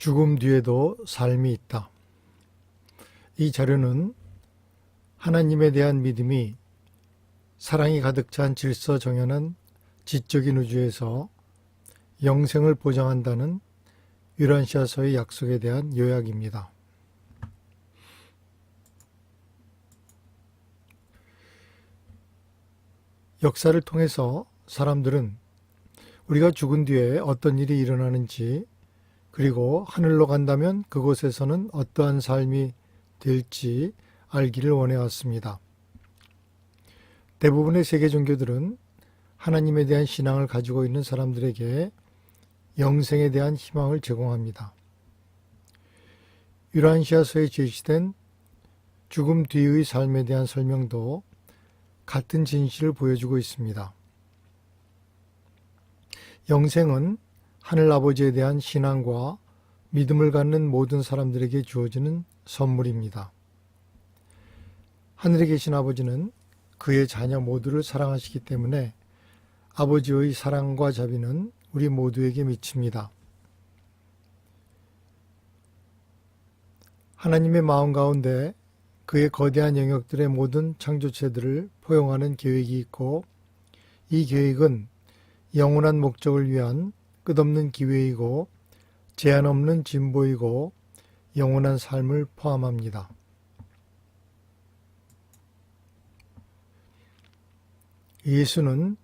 죽음 뒤에도 삶이 있다. 이 자료는 하나님에 대한 믿음이 사랑이 가득 찬 질서 정연한 지적인 우주에서 영생을 보장한다는 유란시아서의 약속에 대한 요약입니다. 역사를 통해서 사람들은 우리가 죽은 뒤에 어떤 일이 일어나는지, 그리고 하늘로 간다면 그곳에서는 어떠한 삶이 될지 알기를 원해왔습니다. 대부분의 세계 종교들은 하나님에 대한 신앙을 가지고 있는 사람들에게 영생에 대한 희망을 제공합니다. 유란시아서에 제시된 죽음 뒤의 삶에 대한 설명도 같은 진실을 보여주고 있습니다. 영생은 하늘아버지에 대한 신앙과 믿음을 갖는 모든 사람들에게 주어지는 선물입니다. 하늘에 계신 아버지는 그의 자녀 모두를 사랑하시기 때문에 아버지의 사랑과 자비는 우리 모두에게 미칩니다. 하나님의 마음 가운데 그의 거대한 영역들의 모든 창조체들을 포용하는 계획이 있고, 이 계획은 영원한 목적을 위한 끝없는 기회이고 제한 없는 진보이고 영원한 삶을 포함합니다. 예수는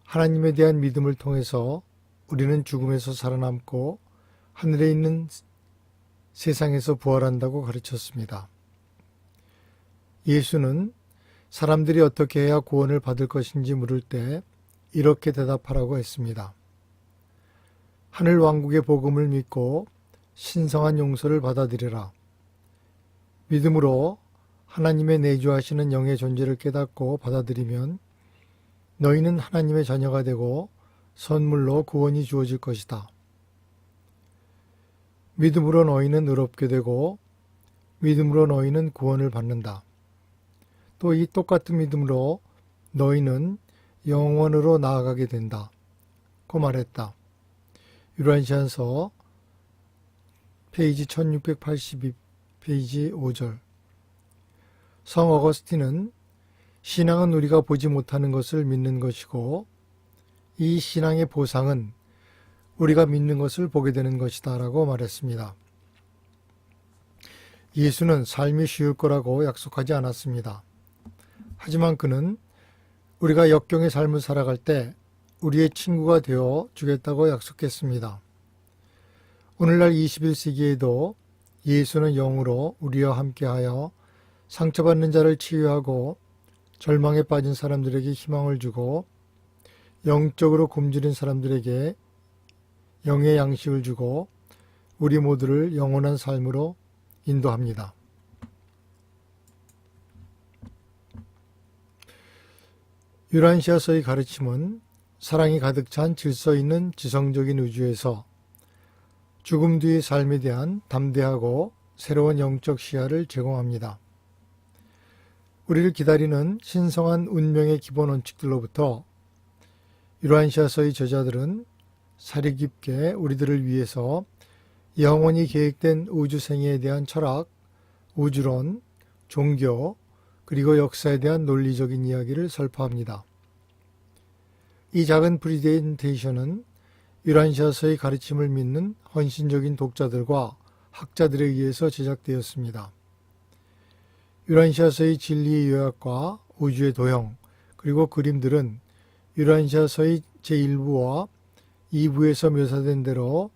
하나님에 대한 믿음을 통해서 우리는 죽음에서 살아남고 하늘에 있는 세상에서 부활한다고 가르쳤습니다. 예수는 사람들이 어떻게 해야 구원을 받을 것인지 물을 때 이렇게 대답하라고 했습니다. 하늘 왕국의 복음을 믿고 신성한 용서를 받아들여라. 믿음으로 하나님의 내주하시는 영의 존재를 깨닫고 받아들이면 너희는 하나님의 자녀가 되고 선물로 구원이 주어질 것이다. 믿음으로 너희는 의롭게 되고 믿음으로 너희는 구원을 받는다. 또 이 똑같은 믿음으로 너희는 영원으로 나아가게 된다. 고 말했다. 유란시아서 페이지 1682 페이지 5절. 성 어거스틴은 신앙은 우리가 보지 못하는 것을 믿는 것이고 이 신앙의 보상은 우리가 믿는 것을 보게 되는 것이다 라고 말했습니다. 예수는 삶이 쉬울 거라고 약속하지 않았습니다. 하지만 그는 우리가 역경의 삶을 살아갈 때 우리의 친구가 되어 주겠다고 약속했습니다. 오늘날 21세기에도 예수는 영으로 우리와 함께하여 상처받는 자를 치유하고 절망에 빠진 사람들에게 희망을 주고 영적으로 굶주린 사람들에게 영의 양식을 주고 우리 모두를 영원한 삶으로 인도합니다. 유란시아서의 가르침은 사랑이 가득 찬 질서 있는 지성적인 우주에서 죽음 뒤의 삶에 대한 담대하고 새로운 영적 시야를 제공합니다. 우리를 기다리는 신성한 운명의 기본 원칙들로부터 유란시아서의 저자들은 사리 깊게 우리들을 위해서 영원히 계획된 우주생애에 대한 철학, 우주론, 종교, 그리고 역사에 대한 논리적인 이야기를 설파합니다. 이 작은 프레젠테이션은 유란시아서의 가르침을 믿는 헌신적인 독자들과 학자들에 의해서 제작되었습니다. 유란시아서의 진리의 요약과 우주의 도형, 그리고 그림들은 유란시아서의 제1부와 2부에서 묘사된 대로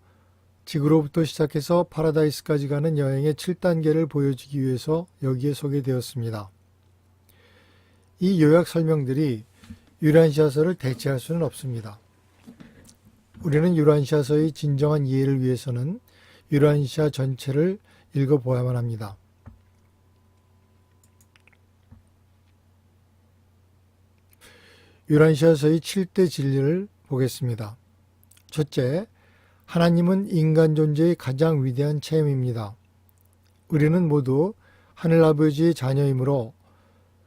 지구로부터 시작해서 파라다이스까지 가는 여행의 7단계를 보여주기 위해서 여기에 소개되었습니다. 이 요약 설명들이 유란시아서를 대체할 수는 없습니다. 우리는 유란시아서의 진정한 이해를 위해서는 유란시아 전체를 읽어보아야만 합니다. 유란시아서의 7대 진리를 보겠습니다. 첫째, 하나님은 인간 존재의 가장 위대한 체험입니다. 우리는 모두 하늘아버지의 자녀이므로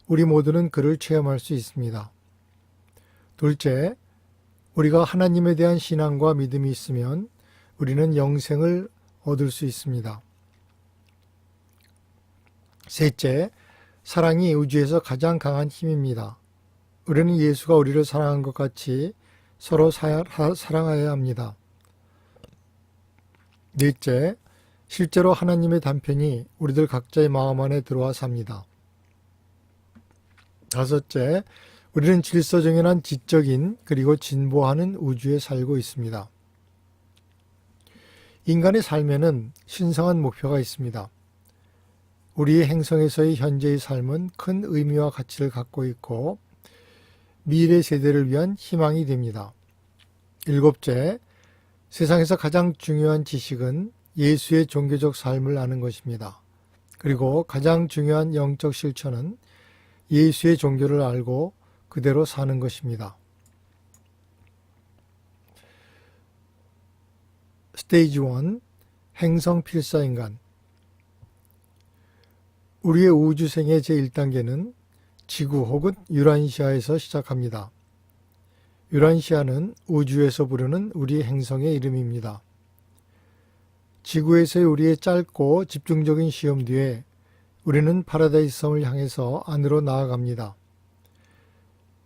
우리 모두는 그를 체험할 수 있습니다. 둘째, 우리가 하나님에 대한 신앙과 믿음이 있으면 우리는 영생을 얻을 수 있습니다. 셋째, 사랑이 우주에서 가장 강한 힘입니다. 우리는 예수가 우리를 사랑한 것 같이 서로 사랑해야 합니다. 넷째, 실제로 하나님의 단편이 우리들 각자의 마음 안에 들어와 삽니다. 다섯째, 우리는 질서정연한 지적인 그리고 진보하는 우주에 살고 있습니다. 인간의 삶에는 신성한 목표가 있습니다. 우리의 행성에서의 현재의 삶은 큰 의미와 가치를 갖고 있고 미래 세대를 위한 희망이 됩니다. 일곱째, 세상에서 가장 중요한 지식은 예수의 종교적 삶을 아는 것입니다. 그리고 가장 중요한 영적 실천은 예수의 종교를 알고 그대로 사는 것입니다. 스테이지 1, 행성 필사인간. 우리의 우주생의 제1단계는 지구 혹은 유란시아에서 시작합니다. 유란시아는 우주에서 부르는 우리 행성의 이름입니다. 지구에서의 우리의 짧고 집중적인 시험 뒤에 우리는 파라다이스 섬을 향해서 안으로 나아갑니다.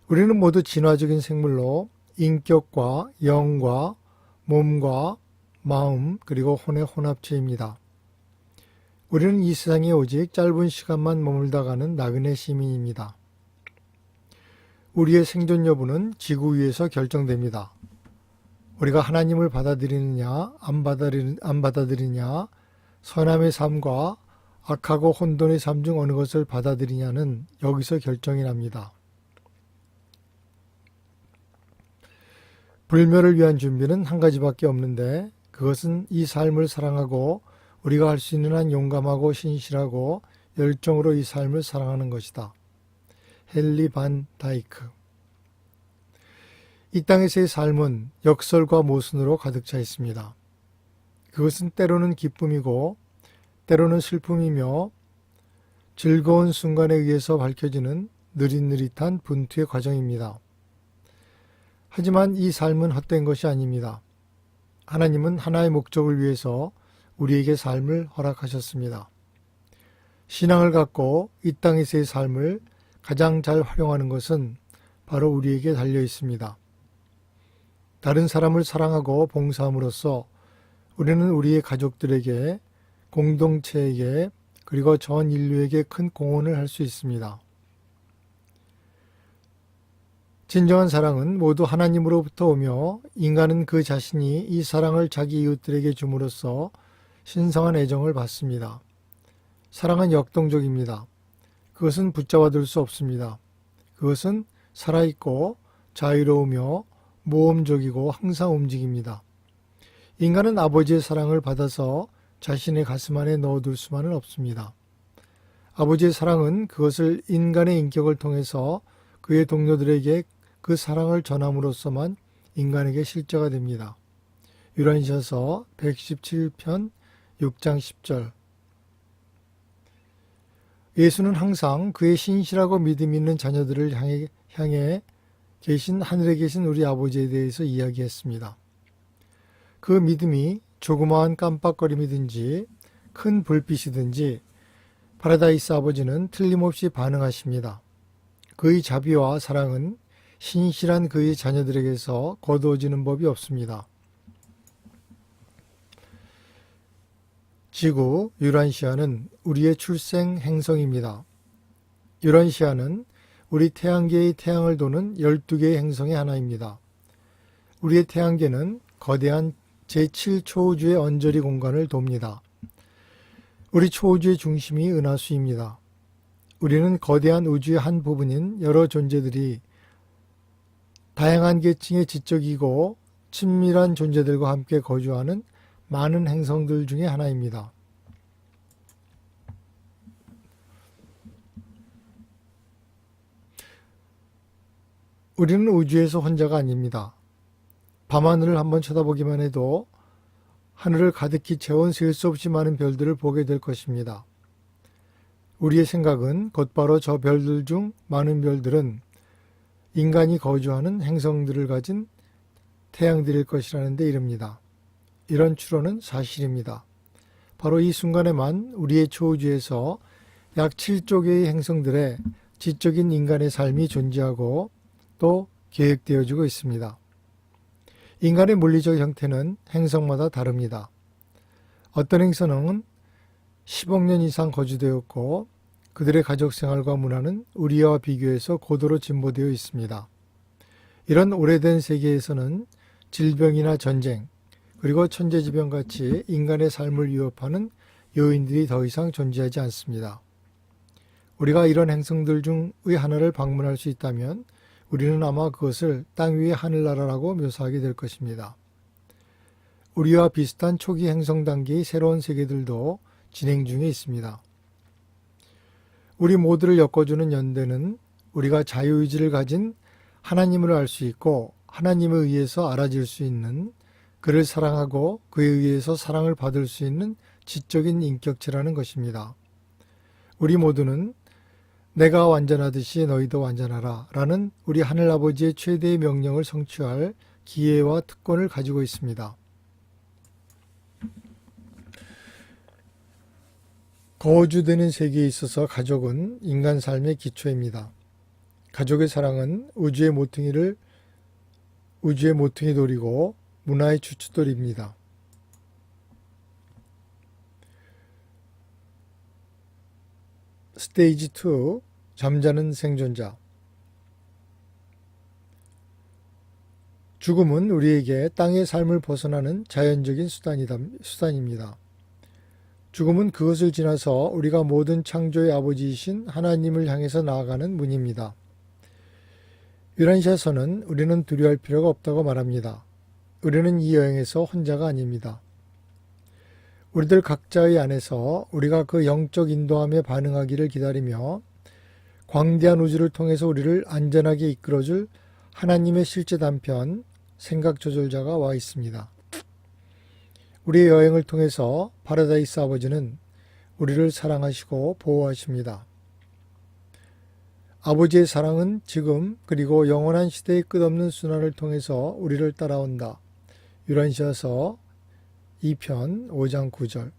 우리는 모두 진화적인 생물로 인격과 영과 몸과 마음 그리고 혼의 혼합체입니다. 우리는 이 세상에 오직 짧은 시간만 머물다 가는 나그네 시민입니다. 우리의 생존 여부는 지구 위에서 결정됩니다. 우리가 하나님을 받아들이느냐 안 받아들이느냐, 선함의 삶과 악하고 혼돈의 삶 중 어느 것을 받아들이냐는 여기서 결정이 납니다. 불멸을 위한 준비는 한 가지밖에 없는데 그것은 이 삶을 사랑하고 우리가 할 수 있는 한 용감하고 신실하고 열정으로 이 삶을 사랑하는 것이다. 헨리 반 다이크. 이 땅에서의 삶은 역설과 모순으로 가득 차 있습니다. 그것은 때로는 기쁨이고 때로는 슬픔이며 즐거운 순간에 의해서 밝혀지는 느릿느릿한 분투의 과정입니다. 하지만 이 삶은 헛된 것이 아닙니다. 하나님은 하나의 목적을 위해서 우리에게 삶을 허락하셨습니다. 신앙을 갖고 이 땅에서의 삶을 가장 잘 활용하는 것은 바로 우리에게 달려 있습니다. 다른 사람을 사랑하고 봉사함으로써 우리는 우리의 가족들에게, 공동체에게, 그리고 전 인류에게 큰 공헌을 할 수 있습니다. 진정한 사랑은 모두 하나님으로부터 오며 인간은 그 자신이 이 사랑을 자기 이웃들에게 줌으로써 신성한 애정을 받습니다. 사랑은 역동적입니다. 그것은 붙잡아둘 수 없습니다. 그것은 살아있고 자유로우며 모험적이고 항상 움직입니다. 인간은 아버지의 사랑을 받아서 자신의 가슴 안에 넣어둘 수만은 없습니다. 아버지의 사랑은 그것을 인간의 인격을 통해서 그의 동료들에게 그 사랑을 전함으로써만 인간에게 실제가 됩니다. 유란시아서 117편 6장 10절. 예수는 항상 그의 신실하고 믿음 있는 자녀들을 향해 계신 하늘에 계신 우리 아버지에 대해서 이야기했습니다. 그 믿음이 조그마한 깜빡거림이든지 큰 불빛이든지 파라다이스 아버지는 틀림없이 반응하십니다. 그의 자비와 사랑은 신실한 그의 자녀들에게서 거두어지는 법이 없습니다. 지구 유란시아는 우리의 출생 행성입니다. 유란시아는 우리 태양계의 태양을 도는 12개의 행성의 하나입니다. 우리의 태양계는 거대한 제7초우주의 언저리 공간을 돕니다. 우리 초우주의 중심이 은하수입니다. 우리는 거대한 우주의 한 부분인 여러 존재들이 다양한 계층의 지적이고 친밀한 존재들과 함께 거주하는 많은 행성들 중에 하나입니다. 우리는 우주에서 혼자가 아닙니다. 밤하늘을 한번 쳐다보기만 해도 하늘을 가득히 채운 셀 수 없이 많은 별들을 보게 될 것입니다. 우리의 생각은 곧바로 저 별들 중 많은 별들은 인간이 거주하는 행성들을 가진 태양들일 것이라는 데 이릅니다. 이런 추론은 사실입니다. 바로 이 순간에만 우리의 초우주에서 약 7조 개의 행성들의 지적인 인간의 삶이 존재하고 또 계획되어지고 있습니다. 인간의 물리적 형태는 행성마다 다릅니다. 어떤 행성은 10억 년 이상 거주되었고 그들의 가족 생활과 문화는 우리와 비교해서 고도로 진보되어 있습니다. 이런 오래된 세계에서는 질병이나 전쟁, 그리고 천재지변같이 인간의 삶을 위협하는 요인들이 더 이상 존재하지 않습니다. 우리가 이런 행성들 중의 하나를 방문할 수 있다면 우리는 아마 그것을 땅 위의 하늘나라라고 묘사하게 될 것입니다. 우리와 비슷한 초기 행성 단계의 새로운 세계들도 진행 중에 있습니다. 우리 모두를 엮어주는 연대는 우리가 자유의지를 가진 하나님을 알 수 있고 하나님에 의해서 알아질 수 있는, 그를 사랑하고 그에 의해서 사랑을 받을 수 있는 지적인 인격체라는 것입니다. 우리 모두는 내가 완전하듯이 너희도 완전하라 라는 우리 하늘아버지의 최대의 명령을 성취할 기회와 특권을 가지고 있습니다. 거주되는 세계에 있어서 가족은 인간 삶의 기초입니다. 가족의 사랑은 우주의 모퉁이 돌이고 문화의 주춧돌입니다. 스테이지 2, 잠자는 생존자. 죽음은 우리에게 땅의 삶을 벗어나는 자연적인 수단입니다. 죽음은 그것을 지나서 우리가 모든 창조의 아버지이신 하나님을 향해서 나아가는 문입니다. 유란시아서는 우리는 두려워할 필요가 없다고 말합니다. 우리는 이 여행에서 혼자가 아닙니다. 우리들 각자의 안에서 우리가 그 영적 인도함에 반응하기를 기다리며 광대한 우주를 통해서 우리를 안전하게 이끌어줄 하나님의 실제 단편, 생각 조절자가 와 있습니다. 우리의 여행을 통해서 파라다이스 아버지는 우리를 사랑하시고 보호하십니다. 아버지의 사랑은 지금 그리고 영원한 시대의 끝없는 순환을 통해서 우리를 따라온다. 유란시아서 2편 5장 9절.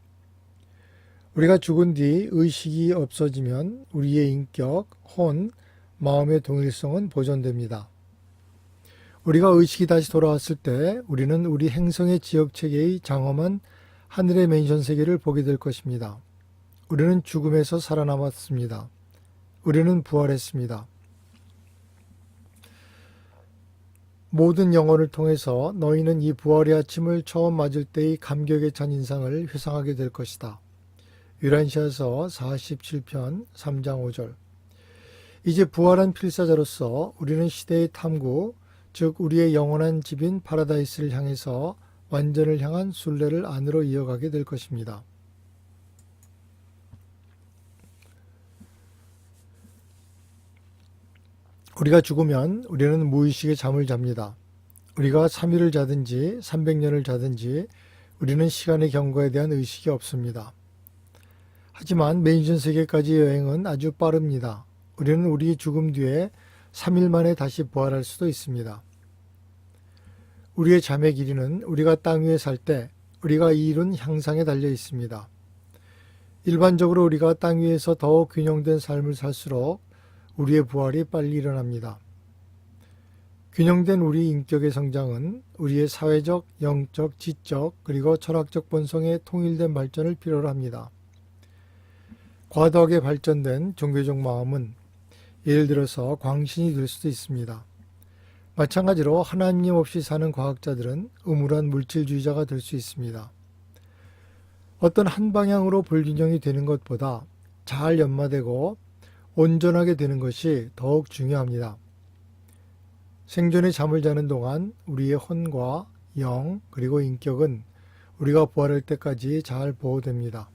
우리가 죽은 뒤 의식이 없어지면 우리의 인격, 혼, 마음의 동일성은 보존됩니다. 우리가 의식이 다시 돌아왔을 때 우리는 우리 행성의 지역체계의 장엄한 하늘의 맨션 세계를 보게 될 것입니다. 우리는 죽음에서 살아남았습니다. 우리는 부활했습니다. 모든 영혼을 통해서 너희는 이 부활의 아침을 처음 맞을 때의 감격에 찬 인상을 회상하게 될 것이다. 유란시아서 47편 3장 5절. 이제 부활한 필사자로서 우리는 시대의 탐구, 즉 우리의 영원한 집인 파라다이스를 향해서 완전을 향한 순례를 안으로 이어가게 될 것입니다. 우리가 죽으면 우리는 무의식의 잠을 잡니다. 우리가 3일을 자든지 300년을 자든지 우리는 시간의 경과에 대한 의식이 없습니다. 하지만 맨션 세계까지 여행은 아주 빠릅니다. 우리는 우리 죽음 뒤에 3일 만에 다시 부활할 수도 있습니다. 우리의 잠의 길이는 우리가 땅 위에 살 때 우리가 이룬 향상에 달려 있습니다. 일반적으로 우리가 땅 위에서 더욱 균형된 삶을 살수록 우리의 부활이 빨리 일어납니다. 균형된 우리 인격의 성장은 우리의 사회적, 영적, 지적, 그리고 철학적 본성의 통일된 발전을 필요로 합니다. 과도하게 발전된 종교적 마음은 예를 들어서 광신이 될 수도 있습니다. 마찬가지로 하나님 없이 사는 과학자들은 음울한 물질주의자가 될 수 있습니다. 어떤 한 방향으로 불균형이 되는 것보다 잘 연마되고 온전하게 되는 것이 더욱 중요합니다. 생존의 잠을 자는 동안 우리의 혼과 영 그리고 인격은 우리가 부활할 때까지 잘 보호됩니다.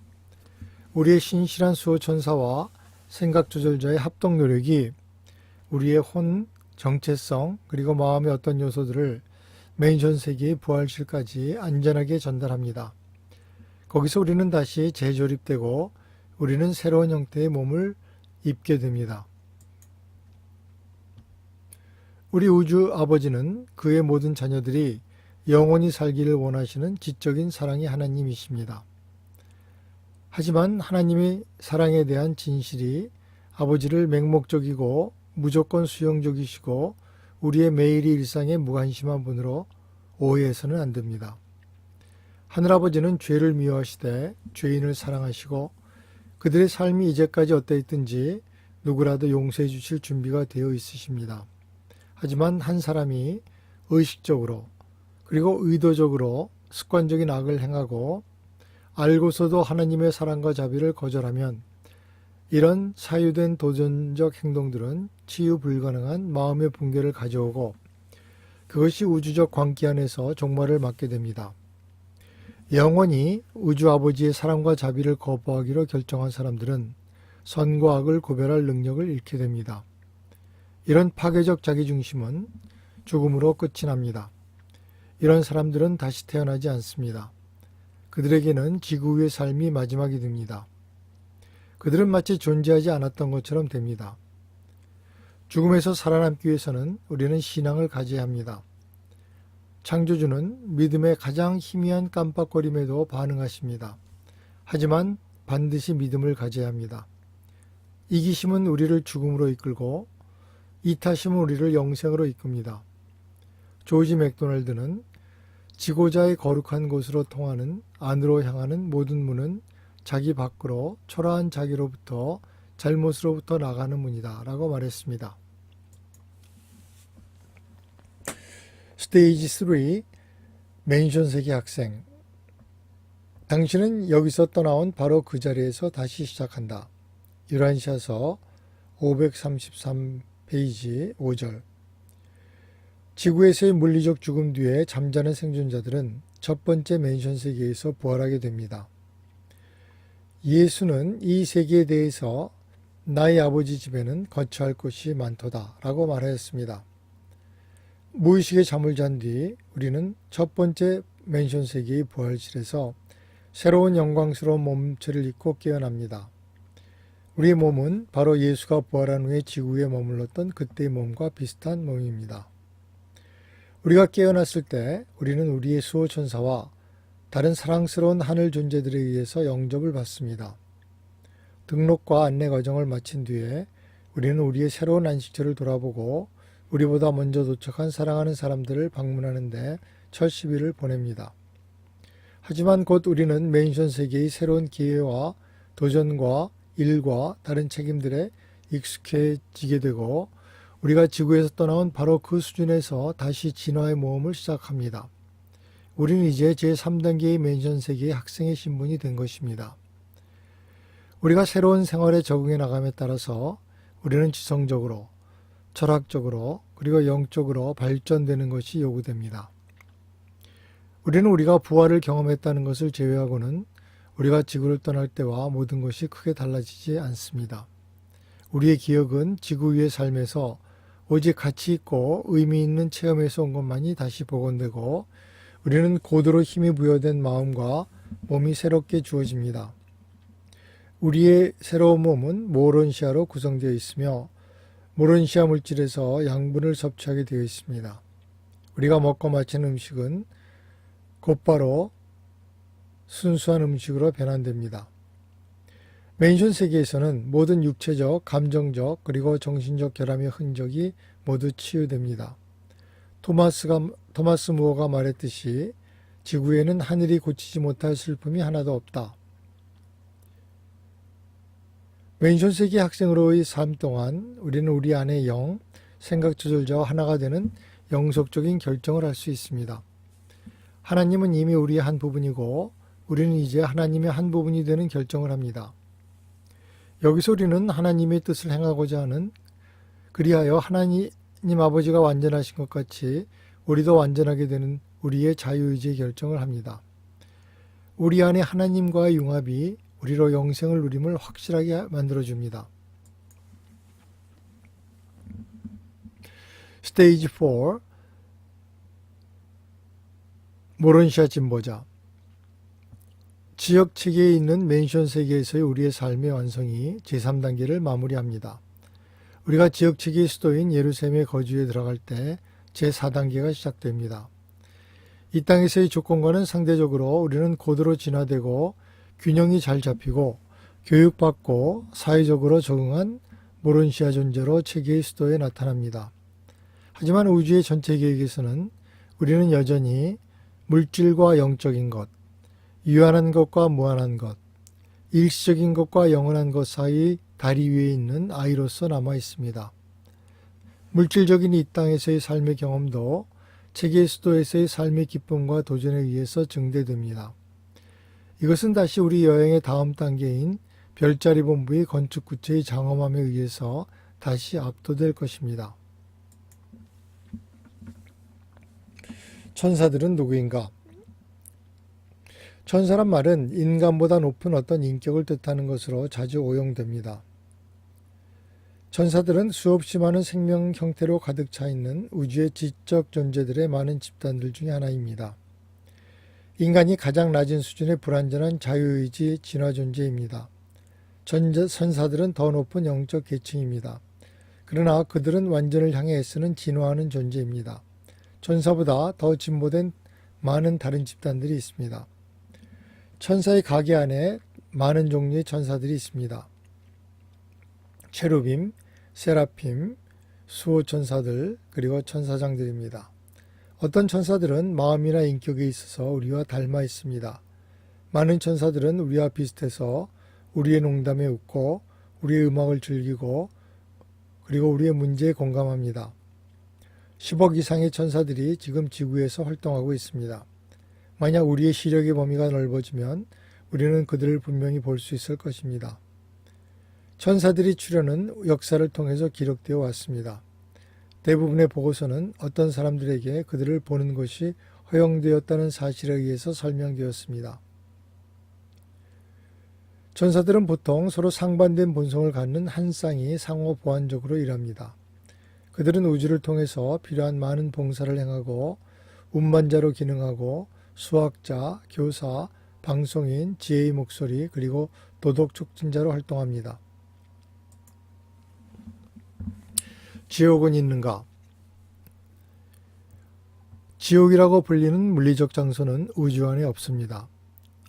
우리의 신실한 수호천사와 생각조절자의 합동 노력이 우리의 혼, 정체성 그리고 마음의 어떤 요소들을 맨션 세계의 부활실까지 안전하게 전달합니다. 거기서 우리는 다시 재조립되고 우리는 새로운 형태의 몸을 입게 됩니다. 우리 우주 아버지는 그의 모든 자녀들이 영원히 살기를 원하시는 지적인 사랑의 하나님이십니다. 하지만 하나님의 사랑에 대한 진실이 아버지를 맹목적이고 무조건 수용적이시고 우리의 매일의 일상에 무관심한 분으로 오해해서는 안 됩니다. 하늘아버지는 죄를 미워하시되 죄인을 사랑하시고 그들의 삶이 이제까지 어떠했든지 누구라도 용서해 주실 준비가 되어 있으십니다. 하지만 한 사람이 의식적으로 그리고 의도적으로 습관적인 악을 행하고 알고서도 하나님의 사랑과 자비를 거절하면 이런 사유된 도전적 행동들은 치유 불가능한 마음의 붕괴를 가져오고 그것이 우주적 광기 안에서 종말을 맞게 됩니다. 영원히 우주 아버지의 사랑과 자비를 거부하기로 결정한 사람들은 선과 악을 구별할 능력을 잃게 됩니다. 이런 파괴적 자기중심은 죽음으로 끝이 납니다. 이런 사람들은 다시 태어나지 않습니다. 그들에게는 지구 위의 삶이 마지막이 됩니다. 그들은 마치 존재하지 않았던 것처럼 됩니다. 죽음에서 살아남기 위해서는 우리는 신앙을 가져야 합니다. 창조주는 믿음의 가장 희미한 깜빡거림에도 반응하십니다. 하지만 반드시 믿음을 가져야 합니다. 이기심은 우리를 죽음으로 이끌고 이타심은 우리를 영생으로 이끕니다. 조지 맥도날드는 지고자의 거룩한 곳으로 통하는 안으로 향하는 모든 문은 자기 밖으로 초라한 자기로부터 잘못으로부터 나가는 문이다 라고 말했습니다. 스테이지 3 맨션세계 학생 당신은 여기서 떠나온 바로 그 자리에서 다시 시작한다. 유란시아서 533페이지 5절 지구에서의 물리적 죽음 뒤에 잠자는 생존자들은 첫 번째 맨션 세계에서 부활하게 됩니다. 예수는 이 세계에 대해서 나의 아버지 집에는 거처할 곳이 많도다 라고 말하였습니다. 무의식의 잠을 잔 뒤 우리는 첫 번째 맨션 세계의 부활실에서 새로운 영광스러운 몸체를 입고 깨어납니다. 우리의 몸은 바로 예수가 부활한 후에 지구에 머물렀던 그때의 몸과 비슷한 몸입니다. 우리가 깨어났을 때 우리는 우리의 수호천사와 다른 사랑스러운 하늘 존재들에 의해서 영접을 받습니다. 등록과 안내 과정을 마친 뒤에 우리는 우리의 새로운 안식처를 돌아보고 우리보다 먼저 도착한 사랑하는 사람들을 방문하는데 첫 시비를 보냅니다. 하지만 곧 우리는 맨션 세계의 새로운 기회와 도전과 일과 다른 책임들에 익숙해지게 되고 우리가 지구에서 떠나온 바로 그 수준에서 다시 진화의 모험을 시작합니다. 우리는 이제 제3단계의 맨션 세계의 학생의 신분이 된 것입니다. 우리가 새로운 생활에 적응해 나감에 따라서 우리는 지성적으로, 철학적으로, 그리고 영적으로 발전되는 것이 요구됩니다. 우리는 우리가 부활을 경험했다는 것을 제외하고는 우리가 지구를 떠날 때와 모든 것이 크게 달라지지 않습니다. 우리의 기억은 지구 위의 삶에서 오직 가치 있고 의미 있는 체험에서 온 것만이 다시 복원되고 우리는 고도로 힘이 부여된 마음과 몸이 새롭게 주어집니다. 우리의 새로운 몸은 모론시아로 구성되어 있으며 모론시아 물질에서 양분을 섭취하게 되어 있습니다. 우리가 먹고 마치는 음식은 곧바로 순수한 음식으로 변환됩니다. 맨션 세계에서는 모든 육체적, 감정적, 그리고 정신적 결함의 흔적이 모두 치유됩니다. 토마스 무어가 말했듯이 지구에는 하늘이 고치지 못할 슬픔이 하나도 없다. 맨션 세계 학생으로의 삶 동안 우리는 우리 안의 영, 생각 조절자와 하나가 되는 영속적인 결정을 할 수 있습니다. 하나님은 이미 우리의 한 부분이고 우리는 이제 하나님의 한 부분이 되는 결정을 합니다. 여기서 우리는 하나님의 뜻을 행하고자 하는 그리하여 하나님 아버지가 완전하신 것 같이 우리도 완전하게 되는 우리의 자유의지의 결정을 합니다. 우리 안에 하나님과의 융합이 우리로 영생을 누림을 확실하게 만들어줍니다. 스테이지 4 모론시아 진보자 지역 체계에 있는 맨션 세계에서의 우리의 삶의 완성이 제3단계를 마무리합니다. 우리가 지역 체계의 수도인 예루살렘에 거주에 들어갈 때 제4단계가 시작됩니다. 이 땅에서의 조건과는 상대적으로 우리는 고도로 진화되고 균형이 잘 잡히고 교육받고 사회적으로 적응한 모론시아 존재로 체계의 수도에 나타납니다. 하지만 우주의 전체 계획에서는 우리는 여전히 물질과 영적인 것, 유한한 것과 무한한 것, 일시적인 것과 영원한 것 사이 다리 위에 있는 아이로서 남아 있습니다. 물질적인 이 땅에서의 삶의 경험도 체계의 수도에서의 삶의 기쁨과 도전에 의해서 증대됩니다. 이것은 다시 우리 여행의 다음 단계인 별자리 본부의 건축 구체의 장엄함에 의해서 다시 압도될 것입니다. 천사들은 누구인가? 천사란 말은 인간보다 높은 어떤 인격을 뜻하는 것으로 자주 오용됩니다. 천사들은 수없이 많은 생명 형태로 가득 차 있는 우주의 지적 존재들의 많은 집단들 중에 하나입니다. 인간이 가장 낮은 수준의 불완전한 자유의지 진화 존재입니다. 천사들은 더 높은 영적 계층입니다. 그러나 그들은 완전을 향해 애쓰는 진화하는 존재입니다. 천사보다 더 진보된 많은 다른 집단들이 있습니다. 천사의 가계 안에 많은 종류의 천사들이 있습니다. 체루빔, 세라핌, 수호천사들, 그리고 천사장들입니다. 어떤 천사들은 마음이나 인격에 있어서 우리와 닮아 있습니다. 많은 천사들은 우리와 비슷해서 우리의 농담에 웃고 우리의 음악을 즐기고 그리고 우리의 문제에 공감합니다. 10억 이상의 천사들이 지금 지구에서 활동하고 있습니다. 만약 우리의 시력의 범위가 넓어지면 우리는 그들을 분명히 볼 수 있을 것입니다. 천사들의 출현은 역사를 통해서 기록되어 왔습니다. 대부분의 보고서는 어떤 사람들에게 그들을 보는 것이 허용되었다는 사실에 의해서 설명되었습니다. 천사들은 보통 서로 상반된 본성을 갖는 한 쌍이 상호 보완적으로 일합니다. 그들은 우주를 통해서 필요한 많은 봉사를 행하고 운반자로 기능하고 수학자, 교사, 방송인, 지혜의 목소리, 그리고 도덕 촉진자로 활동합니다. 지옥은 있는가? 지옥이라고 불리는 물리적 장소는 우주 안에 없습니다.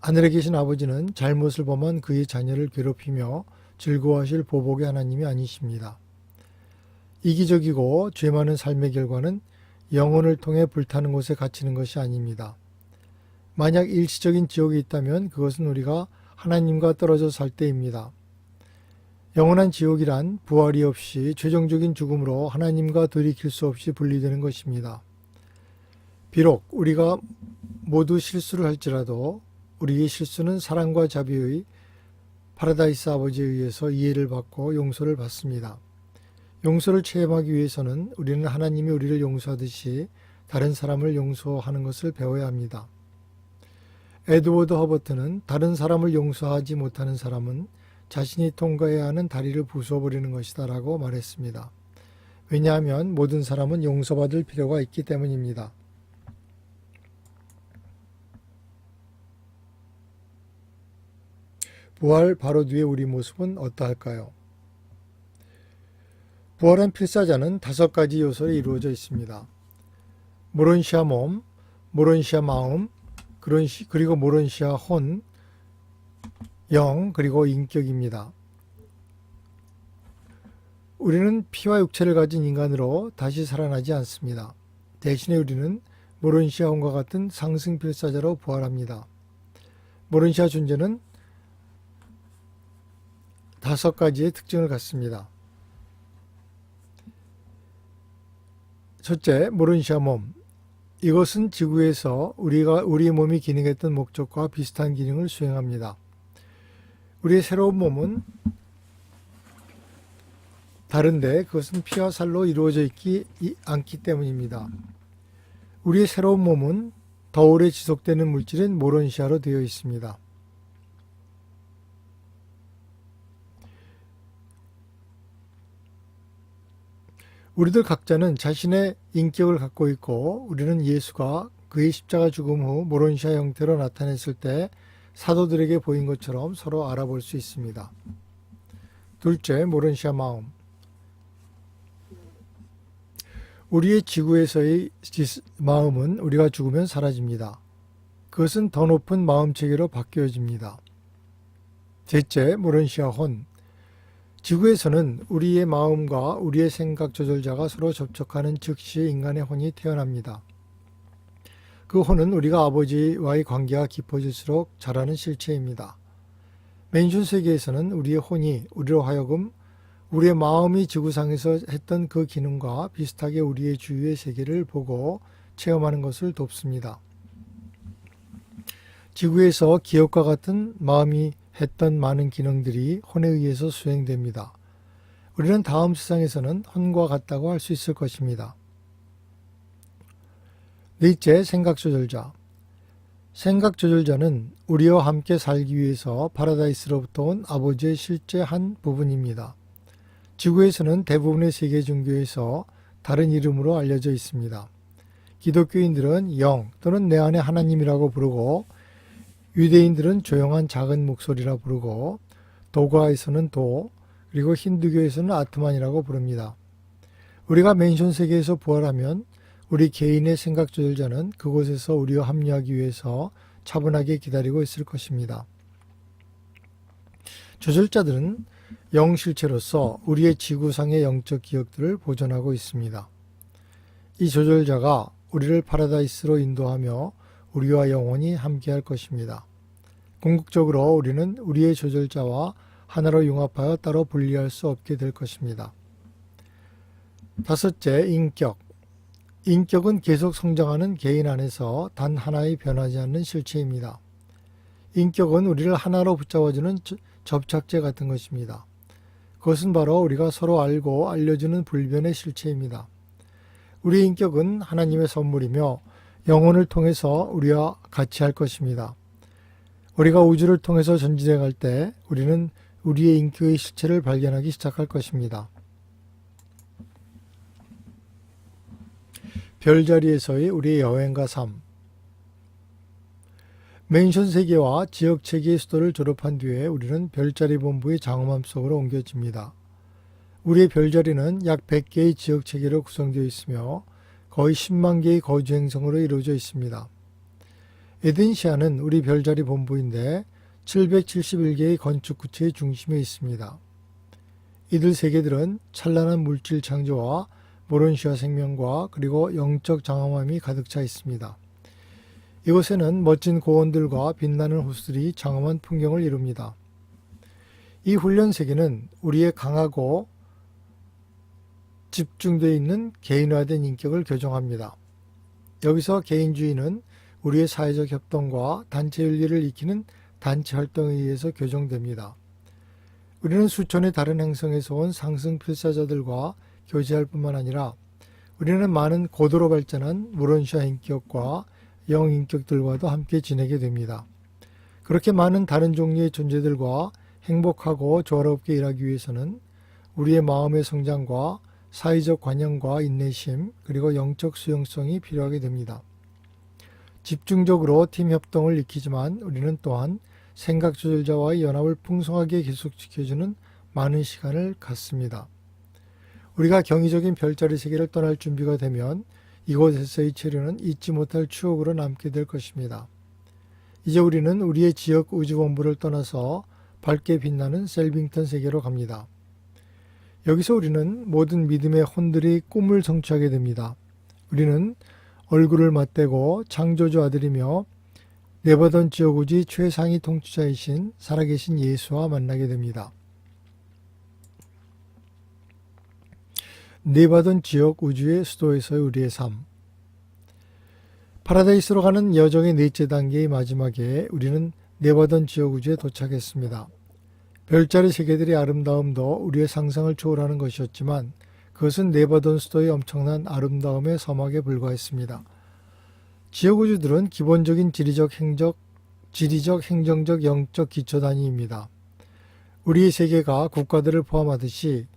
하늘에 계신 아버지는 잘못을 범한 그의 자녀를 괴롭히며 즐거워하실 보복의 하나님이 아니십니다. 이기적이고 죄 많은 삶의 결과는 영혼을 통해 불타는 곳에 갇히는 것이 아닙니다. 만약 일시적인 지옥이 있다면 그것은 우리가 하나님과 떨어져 살 때입니다. 영원한 지옥이란 부활이 없이 최종적인 죽음으로 하나님과 돌이킬 수 없이 분리되는 것입니다. 비록 우리가 모두 실수를 할지라도 우리의 실수는 사랑과 자비의 파라다이스 아버지에 의해서 이해를 받고 용서를 받습니다. 용서를 체험하기 위해서는 우리는 하나님이 우리를 용서하듯이 다른 사람을 용서하는 것을 배워야 합니다. 에드워드 허버트는 다른 사람을 용서하지 못하는 사람은 자신이 통과해야 하는 다리를 부숴버리는 것이다 라고 말했습니다. 왜냐하면 모든 사람은 용서받을 필요가 있기 때문입니다. 부활 바로 뒤에 우리 모습은 어떠할까요? 부활한 필사자는 5가지 요소로 이루어져 있습니다. 모론시아 몸, 모론시아 마음, 그리고 모론시아 혼, 영, 그리고 인격입니다. 우리는 피와 육체를 가진 인간으로 다시 살아나지 않습니다. 대신에 우리는 모론시아 혼과 같은 상승 필사자로 부활합니다. 모론시아 존재는 5가지의 특징을 갖습니다. 첫째, 모론시아 몸. 이것은 지구에서 우리의 몸이 기능했던 목적과 비슷한 기능을 수행합니다. 우리의 새로운 몸은 다른데 그것은 피와 살로 이루어져 있지 않기 때문입니다. 우리의 새로운 몸은 더 오래 지속되는 물질인 모론시아로 되어 있습니다. 우리들 각자는 자신의 인격을 갖고 있고 우리는 예수가 그의 십자가 죽음 후 모론시아 형태로 나타냈을 때 사도들에게 보인 것처럼 서로 알아볼 수 있습니다. 둘째, 모론시아 마음. 우리의 지구에서의 마음은 우리가 죽으면 사라집니다. 그것은 더 높은 마음 체계로 바뀌어집니다. 셋째, 모런시아 혼. 지구에서는 우리의 마음과 우리의 생각 조절자가 서로 접촉하는 즉시 인간의 혼이 태어납니다. 그 혼은 우리가 아버지와의 관계가 깊어질수록 자라는 실체입니다. 맨션 세계에서는 우리의 혼이 우리로 하여금 우리의 마음이 지구상에서 했던 그 기능과 비슷하게 우리의 주위의 세계를 보고 체험하는 것을 돕습니다. 지구에서 기억과 같은 마음이 했던 많은 기능들이 혼에 의해서 수행됩니다. 우리는 다음 세상에서는 혼과 같다고 할 수 있을 것입니다. 넷째, 생각조절자. 생각조절자는 우리와 함께 살기 위해서 파라다이스로부터 온 아버지의 실제 한 부분입니다. 지구에서는 대부분의 세계 종교에서 다른 이름으로 알려져 있습니다. 기독교인들은 영 또는 내 안에 하나님이라고 부르고, 유대인들은 조용한 작은 목소리라 부르고, 도가에서는 도, 그리고 힌두교에서는 아트만이라고 부릅니다. 우리가 맨션 세계에서 부활하면 우리 개인의 생각 조절자는 그곳에서 우리와 합류하기 위해서 차분하게 기다리고 있을 것입니다. 조절자들은 영실체로서 우리의 지구상의 영적 기억들을 보존하고 있습니다. 이 조절자가 우리를 파라다이스로 인도하며 우리와 영원히 함께할 것입니다. 궁극적으로 우리는 우리의 조절자와 하나로 융합하여 따로 분리할 수 없게 될 것입니다. 다섯째, 인격. 인격은 계속 성장하는 개인 안에서 단 하나의 변하지 않는 실체입니다. 인격은 우리를 하나로 붙잡아주는 접착제 같은 것입니다. 그것은 바로 우리가 서로 알고 알려주는 불변의 실체입니다. 우리의 인격은 하나님의 선물이며 영혼을 통해서 우리와 같이 할 것입니다. 우리가 우주를 통해서 전진해 갈 때 우리는 우리의 인격의 실체를 발견하기 시작할 것입니다. 별자리에서의 우리의 여행과 삶. 맨션 세계와 지역 체계의 수도를 졸업한 뒤에 우리는 별자리 본부의 장엄함 속으로 옮겨집니다. 우리의 별자리는 약 100개의 지역 체계로 구성되어 있으며 거의 10만 개의 거주 행성으로 이루어져 있습니다. 에덴시아는 우리 별자리 본부인데 771개의 건축 구체의 중심에 있습니다. 이들 세계들은 찬란한 물질 창조와 모론시아 생명과 그리고 영적 장엄함이 가득 차 있습니다. 이곳에는 멋진 고원들과 빛나는 호수들이 장엄한 풍경을 이룹니다. 이 훈련 세계는 우리의 강하고 집중되어 있는 개인화된 인격을 교정합니다. 여기서 개인주의는 우리의 사회적 협동과 단체 윤리를 익히는 단체 활동에 의해서 교정됩니다. 우리는 수천의 다른 행성에서 온 상승 필사자들과 교제할 뿐만 아니라 우리는 많은 고도로 발전한 모론시아 인격과 영인격들과도 함께 지내게 됩니다. 그렇게 많은 다른 종류의 존재들과 행복하고 조화롭게 일하기 위해서는 우리의 마음의 성장과 사회적 관용과 인내심 그리고 영적 수용성이 필요하게 됩니다. 집중적으로 팀 협동을 익히지만 우리는 또한 생각 조절자와의 연합을 풍성하게 계속시켜주는 많은 시간을 갖습니다. 우리가 경이적인 별자리 세계를 떠날 준비가 되면 이곳에서의 체류는 잊지 못할 추억으로 남게 될 것입니다. 이제 우리는 우리의 지역 우주본부를 떠나서 밝게 빛나는 셀빙턴 세계로 갑니다. 여기서 우리는 모든 믿음의 혼들이 꿈을 성취하게 됩니다. 우리는 얼굴을 맞대고 창조주 아들이며 네바던 지역 우주의 최상위 통치자이신 살아계신 예수와 만나게 됩니다. 네바던 지역 우주의 수도에서의 우리의 삶. 파라다이스로 가는 여정의 넷째 단계의 마지막에 우리는 네바던 지역 우주에 도착했습니다. 별자리 세계들의 아름다움도 우리의 상상을 초월하는 것이었지만 그것은 네바던 수도의 엄청난 아름다움의 서막에 불과했습니다. 지역 우주들은 기본적인 지리적, 행정적, 영적 기초 단위입니다. 우리의 세계가 국가들을 포함하듯이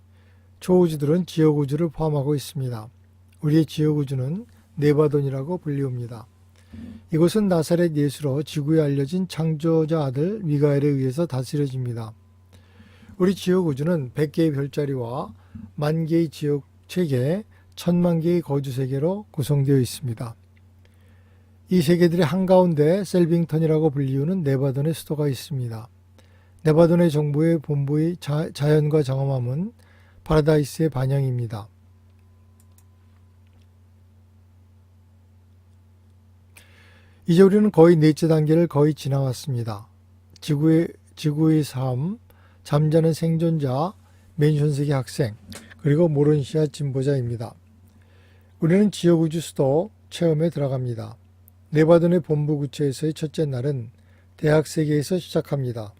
초우주들은 지역 우주를 포함하고 있습니다. 우리의 지역 우주는 네바돈이라고 불리웁니다. 이곳은 나사렛 예수로 지구에 알려진 창조자 아들 미가엘에 의해서 다스려집니다. 우리 지역 우주는 100개의 별자리와 10,000개의 지역 체계, 10,000만 개의 거주 세계로 구성되어 있습니다. 이 세계들의 한가운데 셀빙턴이라고 불리우는 네바돈의 수도가 있습니다. 네바돈의 정부의 본부의 자연과 장엄함은 파라다이스의 반영입니다. 이제 우리는 거의 넷째 단계를 거의 지나왔습니다. 지구의 삶, 잠자는 생존자, 맨션세계 학생, 그리고 모론시아 진보자입니다. 우리는 지역우주 수도 체험에 들어갑니다. 네바돈의 본부 구체에서의 첫째 날은 대학 세계에서 시작합니다.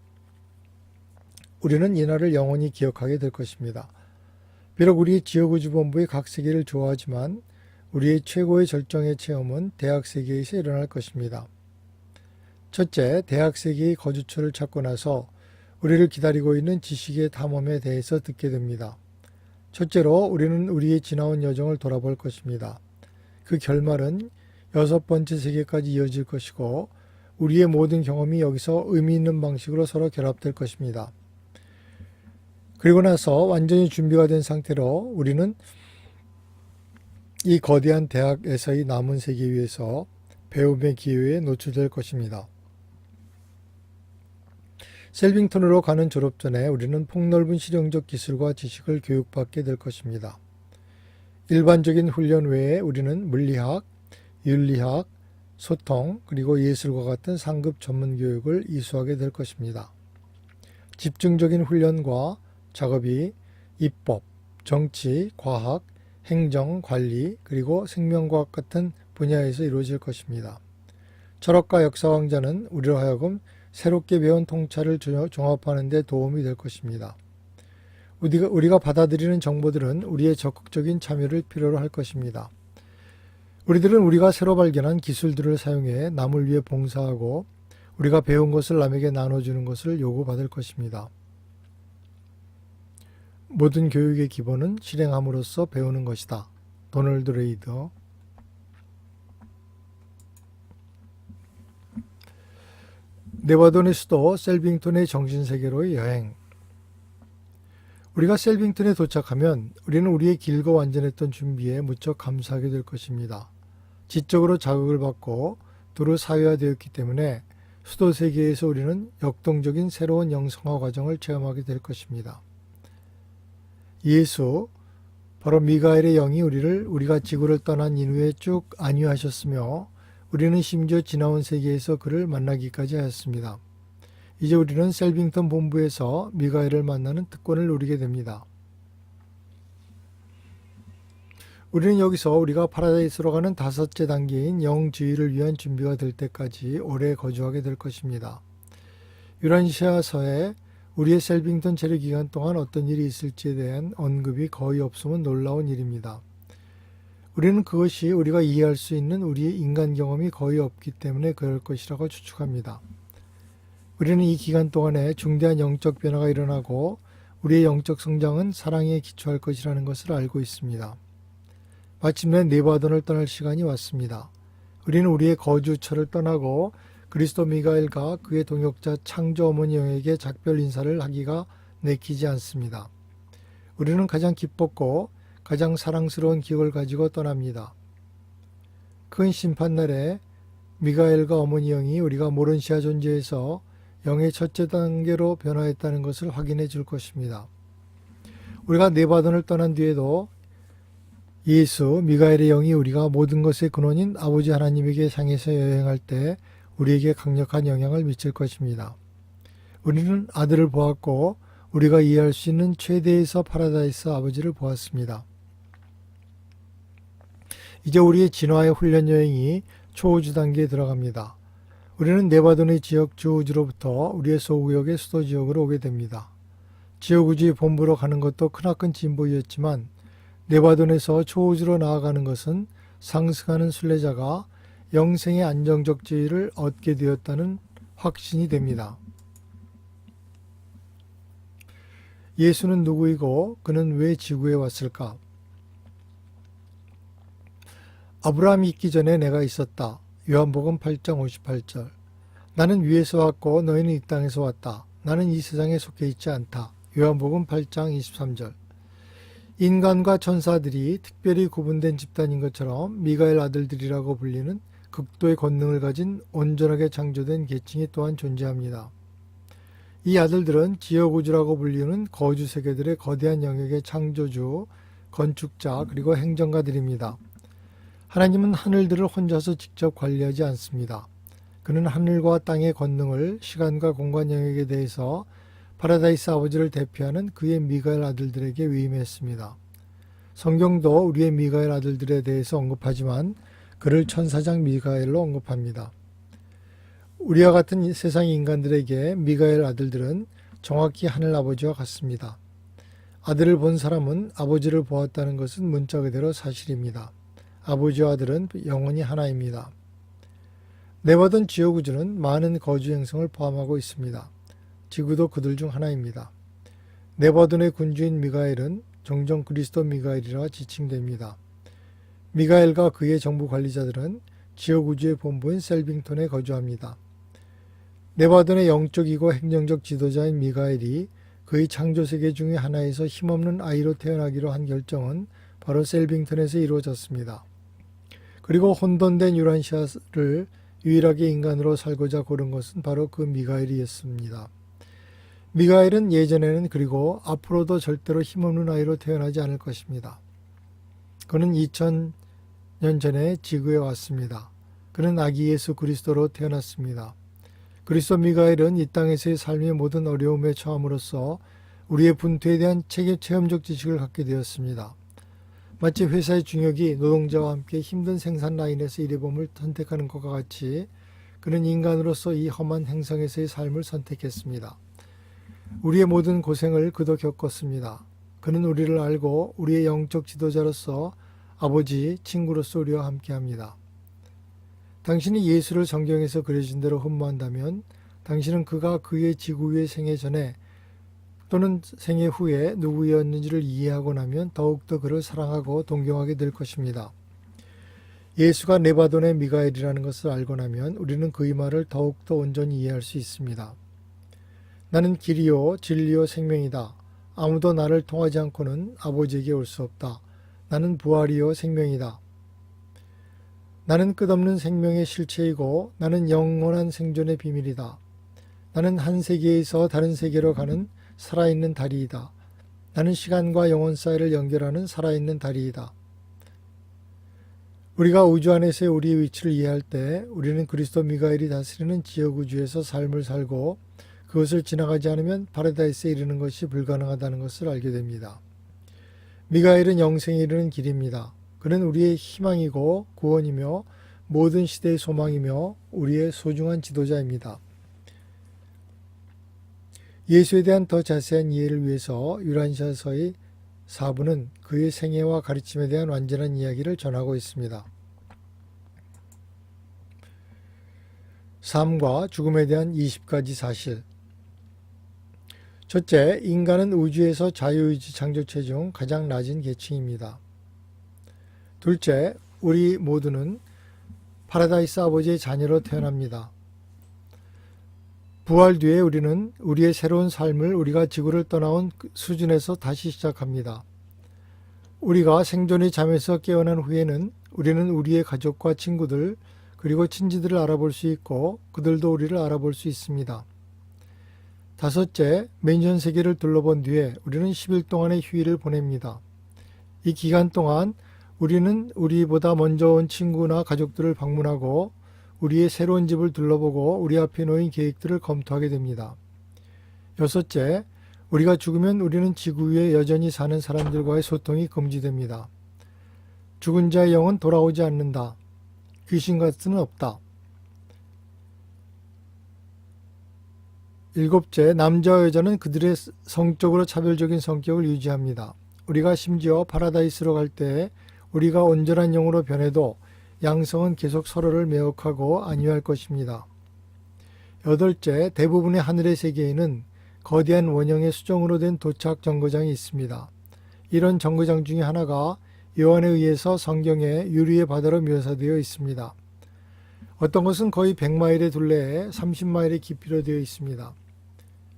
우리는 이 날을 영원히 기억하게 될 것입니다. 비록 우리 지역우주본부의 각 세계를 좋아하지만 우리의 최고의 절정의 체험은 대학 세계에서 일어날 것입니다. 첫째, 대학 세계의 거주처를 찾고 나서 우리를 기다리고 있는 지식의 탐험에 대해서 듣게 됩니다. 첫째로 우리는 우리의 지나온 여정을 돌아볼 것입니다. 그 결말은 6번째 세계까지 이어질 것이고 우리의 모든 경험이 여기서 의미 있는 방식으로 서로 결합될 것입니다. 그리고 나서 완전히 준비가 된 상태로 우리는 이 거대한 대학에서의 남은 세계 위에서 배움의 기회에 노출될 것입니다. 셀빙턴으로 가는 졸업 전에 우리는 폭넓은 실용적 기술과 지식을 교육받게 될 것입니다. 일반적인 훈련 외에 우리는 물리학, 윤리학, 소통, 그리고 예술과 같은 상급 전문 교육을 이수하게 될 것입니다. 집중적인 훈련과 작업이 입법, 정치, 과학, 행정, 관리, 그리고 생명과학 같은 분야에서 이루어질 것입니다. 철학과 역사강좌는 우리로 하여금 새롭게 배운 통찰을 종합하는 데 도움이 될 것입니다. 우리가 받아들이는 정보들은 우리의 적극적인 참여를 필요로 할 것입니다. 우리들은 우리가 새로 발견한 기술들을 사용해 남을 위해 봉사하고 우리가 배운 것을 남에게 나눠주는 것을 요구받을 것입니다. 모든 교육의 기본은 실행함으로써 배우는 것이다. 도널드 레이더. 네바돈의 수도 셀빙턴의 정신세계로의 여행. 우리가 셀빙턴에 도착하면 우리는 우리의 길고 완전했던 준비에 무척 감사하게 될 것입니다. 지적으로 자극을 받고 두루 사회화되었기 때문에 수도 세계에서 우리는 역동적인 새로운 영성화 과정을 체험하게 될 것입니다. 예수, 바로 미가엘의 영이 우리가 지구를 떠난 이후에 쭉 안위하셨으며 우리는 심지어 지나온 세계에서 그를 만나기까지 하였습니다. 이제 우리는 셀빙턴 본부에서 미가엘을 만나는 특권을 누리게 됩니다. 우리는 여기서 우리가 파라다이스로 가는 5째 단계인 영주의를 위한 준비가 될 때까지 오래 거주하게 될 것입니다. 유란시아서에 우리의 셀빙턴 체류 기간 동안 어떤 일이 있을지에 대한 언급이 거의 없으면 놀라운 일입니다. 우리는 그것이 우리가 이해할 수 있는 우리의 인간 경험이 거의 없기 때문에 그럴 것이라고 추측합니다. 우리는 이 기간 동안에 중대한 영적 변화가 일어나고 우리의 영적 성장은 사랑에 기초할 것이라는 것을 알고 있습니다. 마침내 네바돈을 떠날 시간이 왔습니다. 우리는 우리의 거주처를 떠나고 그리스도 미가엘과 그의 동역자 창조 어머니 영에게 작별 인사를 하기가 내키지 않습니다. 우리는 가장 기뻤고 가장 사랑스러운 기억을 가지고 떠납니다. 큰 심판날에 미가엘과 어머니 영이 우리가 모론시아 존재에서 영의 첫째 단계로 변화했다는 것을 확인해 줄 것입니다. 우리가 네바돈을 떠난 뒤에도 예수, 미가엘의 영이 우리가 모든 것의 근원인 아버지 하나님에게 향해서 여행할 때 우리에게 강력한 영향을 미칠 것입니다. 우리는 아들을 보았고 우리가 이해할 수 있는 최대에서 파라다이스 아버지를 보았습니다. 이제 우리의 진화의 훈련 여행이 초우주 단계에 들어갑니다. 우리는 네바돈의 지역 주우주로부터 우리의 소구역의 수도 지역으로 오게 됩니다. 지역우주의 본부로 가는 것도 크나큰 진보였지만 네바돈에서 초우주로 나아가는 것은 상승하는 순례자가 영생의 안정적 지위를 얻게 되었다는 확신이 됩니다. 예수는 누구이고 그는 왜 지구에 왔을까? 아브라함이 있기 전에 내가 있었다. 요한복음 8장 58절. 나는 위에서 왔고 너희는 이 땅에서 왔다. 나는 이 세상에 속해 있지 않다. 요한복음 8장 23절. 인간과 천사들이 특별히 구분된 집단인 것처럼 미가엘 아들들이라고 불리는 극도의 권능을 가진 온전하게 창조된 계층이 또한 존재합니다. 이 아들들은 지어구주라고 불리는 거주 세계들의 거대한 영역의 창조주, 건축자, 그리고 행정가들입니다. 하나님은 하늘들을 혼자서 직접 관리하지 않습니다. 그는 하늘과 땅의 권능을 시간과 공간 영역에 대해서 파라다이스 아버지를 대표하는 그의 미가엘 아들들에게 위임했습니다. 성경도 우리의 미가엘 아들들에 대해서 언급하지만 그를 천사장 미가엘로 언급합니다. 우리와 같은 세상 인간들에게 미가엘 아들들은 정확히 하늘 아버지와 같습니다. 아들을 본 사람은 아버지를 보았다는 것은 문자 그대로 사실입니다. 아버지와 아들은 영원히 하나입니다. 네바돈 지어구주는 많은 거주 행성을 포함하고 있습니다. 지구도 그들 중 하나입니다. 네바돈의 군주인 미가엘은 종종 그리스도 미가엘이라 지칭됩니다. 미가엘과 그의 정부 관리자들은 지어구주의 본부인 셀빙턴에 거주합니다. 네바돈의 영적이고 행정적 지도자인 미가엘이 그의 창조세계 중의 하나에서 힘없는 아이로 태어나기로 한 결정은 바로 셀빙턴에서 이루어졌습니다. 그리고 혼돈된 유란시아를 유일하게 인간으로 살고자 고른 것은 바로 그 미가엘이었습니다. 미가엘은 예전에는 그리고 앞으로도 절대로 힘없는 아이로 태어나지 않을 것입니다. 그는 2000년 전에 지구에 왔습니다. 그는 아기 예수 그리스도로 태어났습니다. 그리스도 미가엘은 이 땅에서의 삶의 모든 어려움에 처함으로써 우리의 분투에 대한 체험적 지식을 갖게 되었습니다. 마치 회사의 중역이 노동자와 함께 힘든 생산 라인에서 일해봄을 선택하는 것과 같이 그는 인간으로서 이 험한 행성에서의 삶을 선택했습니다. 우리의 모든 고생을 그도 겪었습니다. 그는 우리를 알고 우리의 영적 지도자로서 아버지, 친구로서 우리와 함께합니다. 당신이 예수를 성경에서 그려진 대로 흠모한다면 당신은 그가 그의 지구 위의 생애 전에 또는 생애 후에 누구였는지를 이해하고 나면 더욱더 그를 사랑하고 동경하게 될 것입니다. 예수가 네바돈의 미가엘이라는 것을 알고 나면 우리는 그의 말을 더욱더 온전히 이해할 수 있습니다. 나는 길이요 진리요 생명이다. 아무도 나를 통하지 않고는 아버지에게 올 수 없다. 나는 부활이요 생명이다. 나는 끝없는 생명의 실체이고 나는 영원한 생존의 비밀이다. 나는 한 세계에서 다른 세계로 가는 살아있는 다리이다. 나는 시간과 영혼 사이를 연결하는 살아있는 다리이다. 우리가 우주 안에서의 우리의 위치를 이해할 때 우리는 그리스도 미가엘이 다스리는 지역우주에서 삶을 살고 그것을 지나가지 않으면 파라다이스에 이르는 것이 불가능하다는 것을 알게 됩니다. 미가엘은 영생에 이르는 길입니다. 그는 우리의 희망이고 구원이며 모든 시대의 소망이며 우리의 소중한 지도자입니다. 예수에 대한 더 자세한 이해를 위해서 유란시아서의 4부는 그의 생애와 가르침에 대한 완전한 이야기를 전하고 있습니다. 삶과 죽음에 대한 20가지 사실. 첫째, 인간은 우주에서 자유의지 창조체 중 가장 낮은 계층입니다. 둘째, 우리 모두는 파라다이스 아버지의 자녀로 태어납니다. 부활 뒤에 우리는 우리의 새로운 삶을 우리가 지구를 떠나온 수준에서 다시 시작합니다. 우리가 생존의 잠에서 깨어난 후에는 우리는 우리의 가족과 친구들 그리고 친지들을 알아볼 수 있고 그들도 우리를 알아볼 수 있습니다. 다섯째, 맨션 세계를 둘러본 뒤에 우리는 10일 동안의 휴일을 보냅니다. 이 기간 동안 우리는 우리보다 먼저 온 친구나 가족들을 방문하고 우리의 새로운 집을 둘러보고 우리 앞에 놓인 계획들을 검토하게 됩니다. 여섯째, 우리가 죽으면 우리는 지구 위에 여전히 사는 사람들과의 소통이 금지됩니다. 죽은 자의 영은 돌아오지 않는다. 귀신 같은 없다. 일곱째, 남자와 여자는 그들의 성적으로 차별적인 성격을 유지합니다. 우리가 심지어 파라다이스로 갈 때 우리가 온전한 영으로 변해도 양성은 계속 서로를 매혹하고 안위할 것입니다. 여덟째, 대부분의 하늘의 세계에는 거대한 원형의 수정으로 된 도착 정거장이 있습니다. 이런 정거장 중에 하나가 요한에 의해서 성경에 유리의 바다로 묘사되어 있습니다. 어떤 것은 거의 100마일의 둘레에 30마일의 깊이로 되어 있습니다.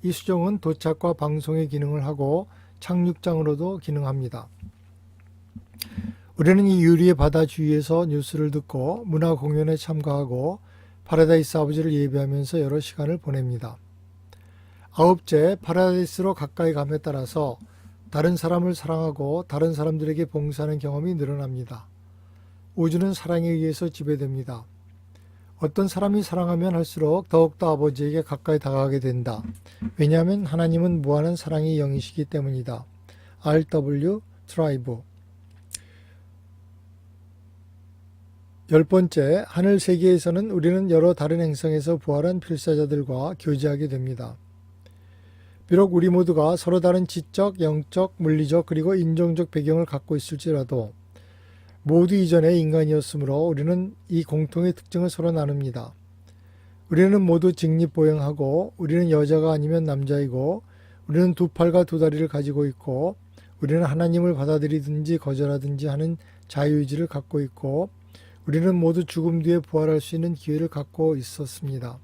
이 수정은 도착과 방송의 기능을 하고 착륙장으로도 기능합니다. 우리는 이 유리의 바다 주위에서 뉴스를 듣고 문화 공연에 참가하고 파라다이스 아버지를 예배하면서 여러 시간을 보냅니다. 아홉째, 파라다이스로 가까이 감에 따라서 다른 사람을 사랑하고 다른 사람들에게 봉사하는 경험이 늘어납니다. 우주는 사랑에 의해서 지배됩니다. 어떤 사람이 사랑하면 할수록 더욱더 아버지에게 가까이 다가가게 된다. 왜냐하면 하나님은 무한한 사랑의 영이시기 때문이다. R.W. 트라이브. 10번째, 하늘 세계에서는 우리는 여러 다른 행성에서 부활한 필사자들과 교제하게 됩니다. 비록 우리 모두가 서로 다른 지적, 영적, 물리적 그리고 인종적 배경을 갖고 있을지라도 모두 이전에 인간이었으므로 우리는 이 공통의 특징을 서로 나눕니다. 우리는 모두 직립보행하고 우리는 여자가 아니면 남자이고 우리는 두 팔과 두 다리를 가지고 있고 우리는 하나님을 받아들이든지 거절하든지 하는 자유의지를 갖고 있고 우리는 모두 죽음 뒤에 부활할 수 있는 기회를 갖고 있었습니다.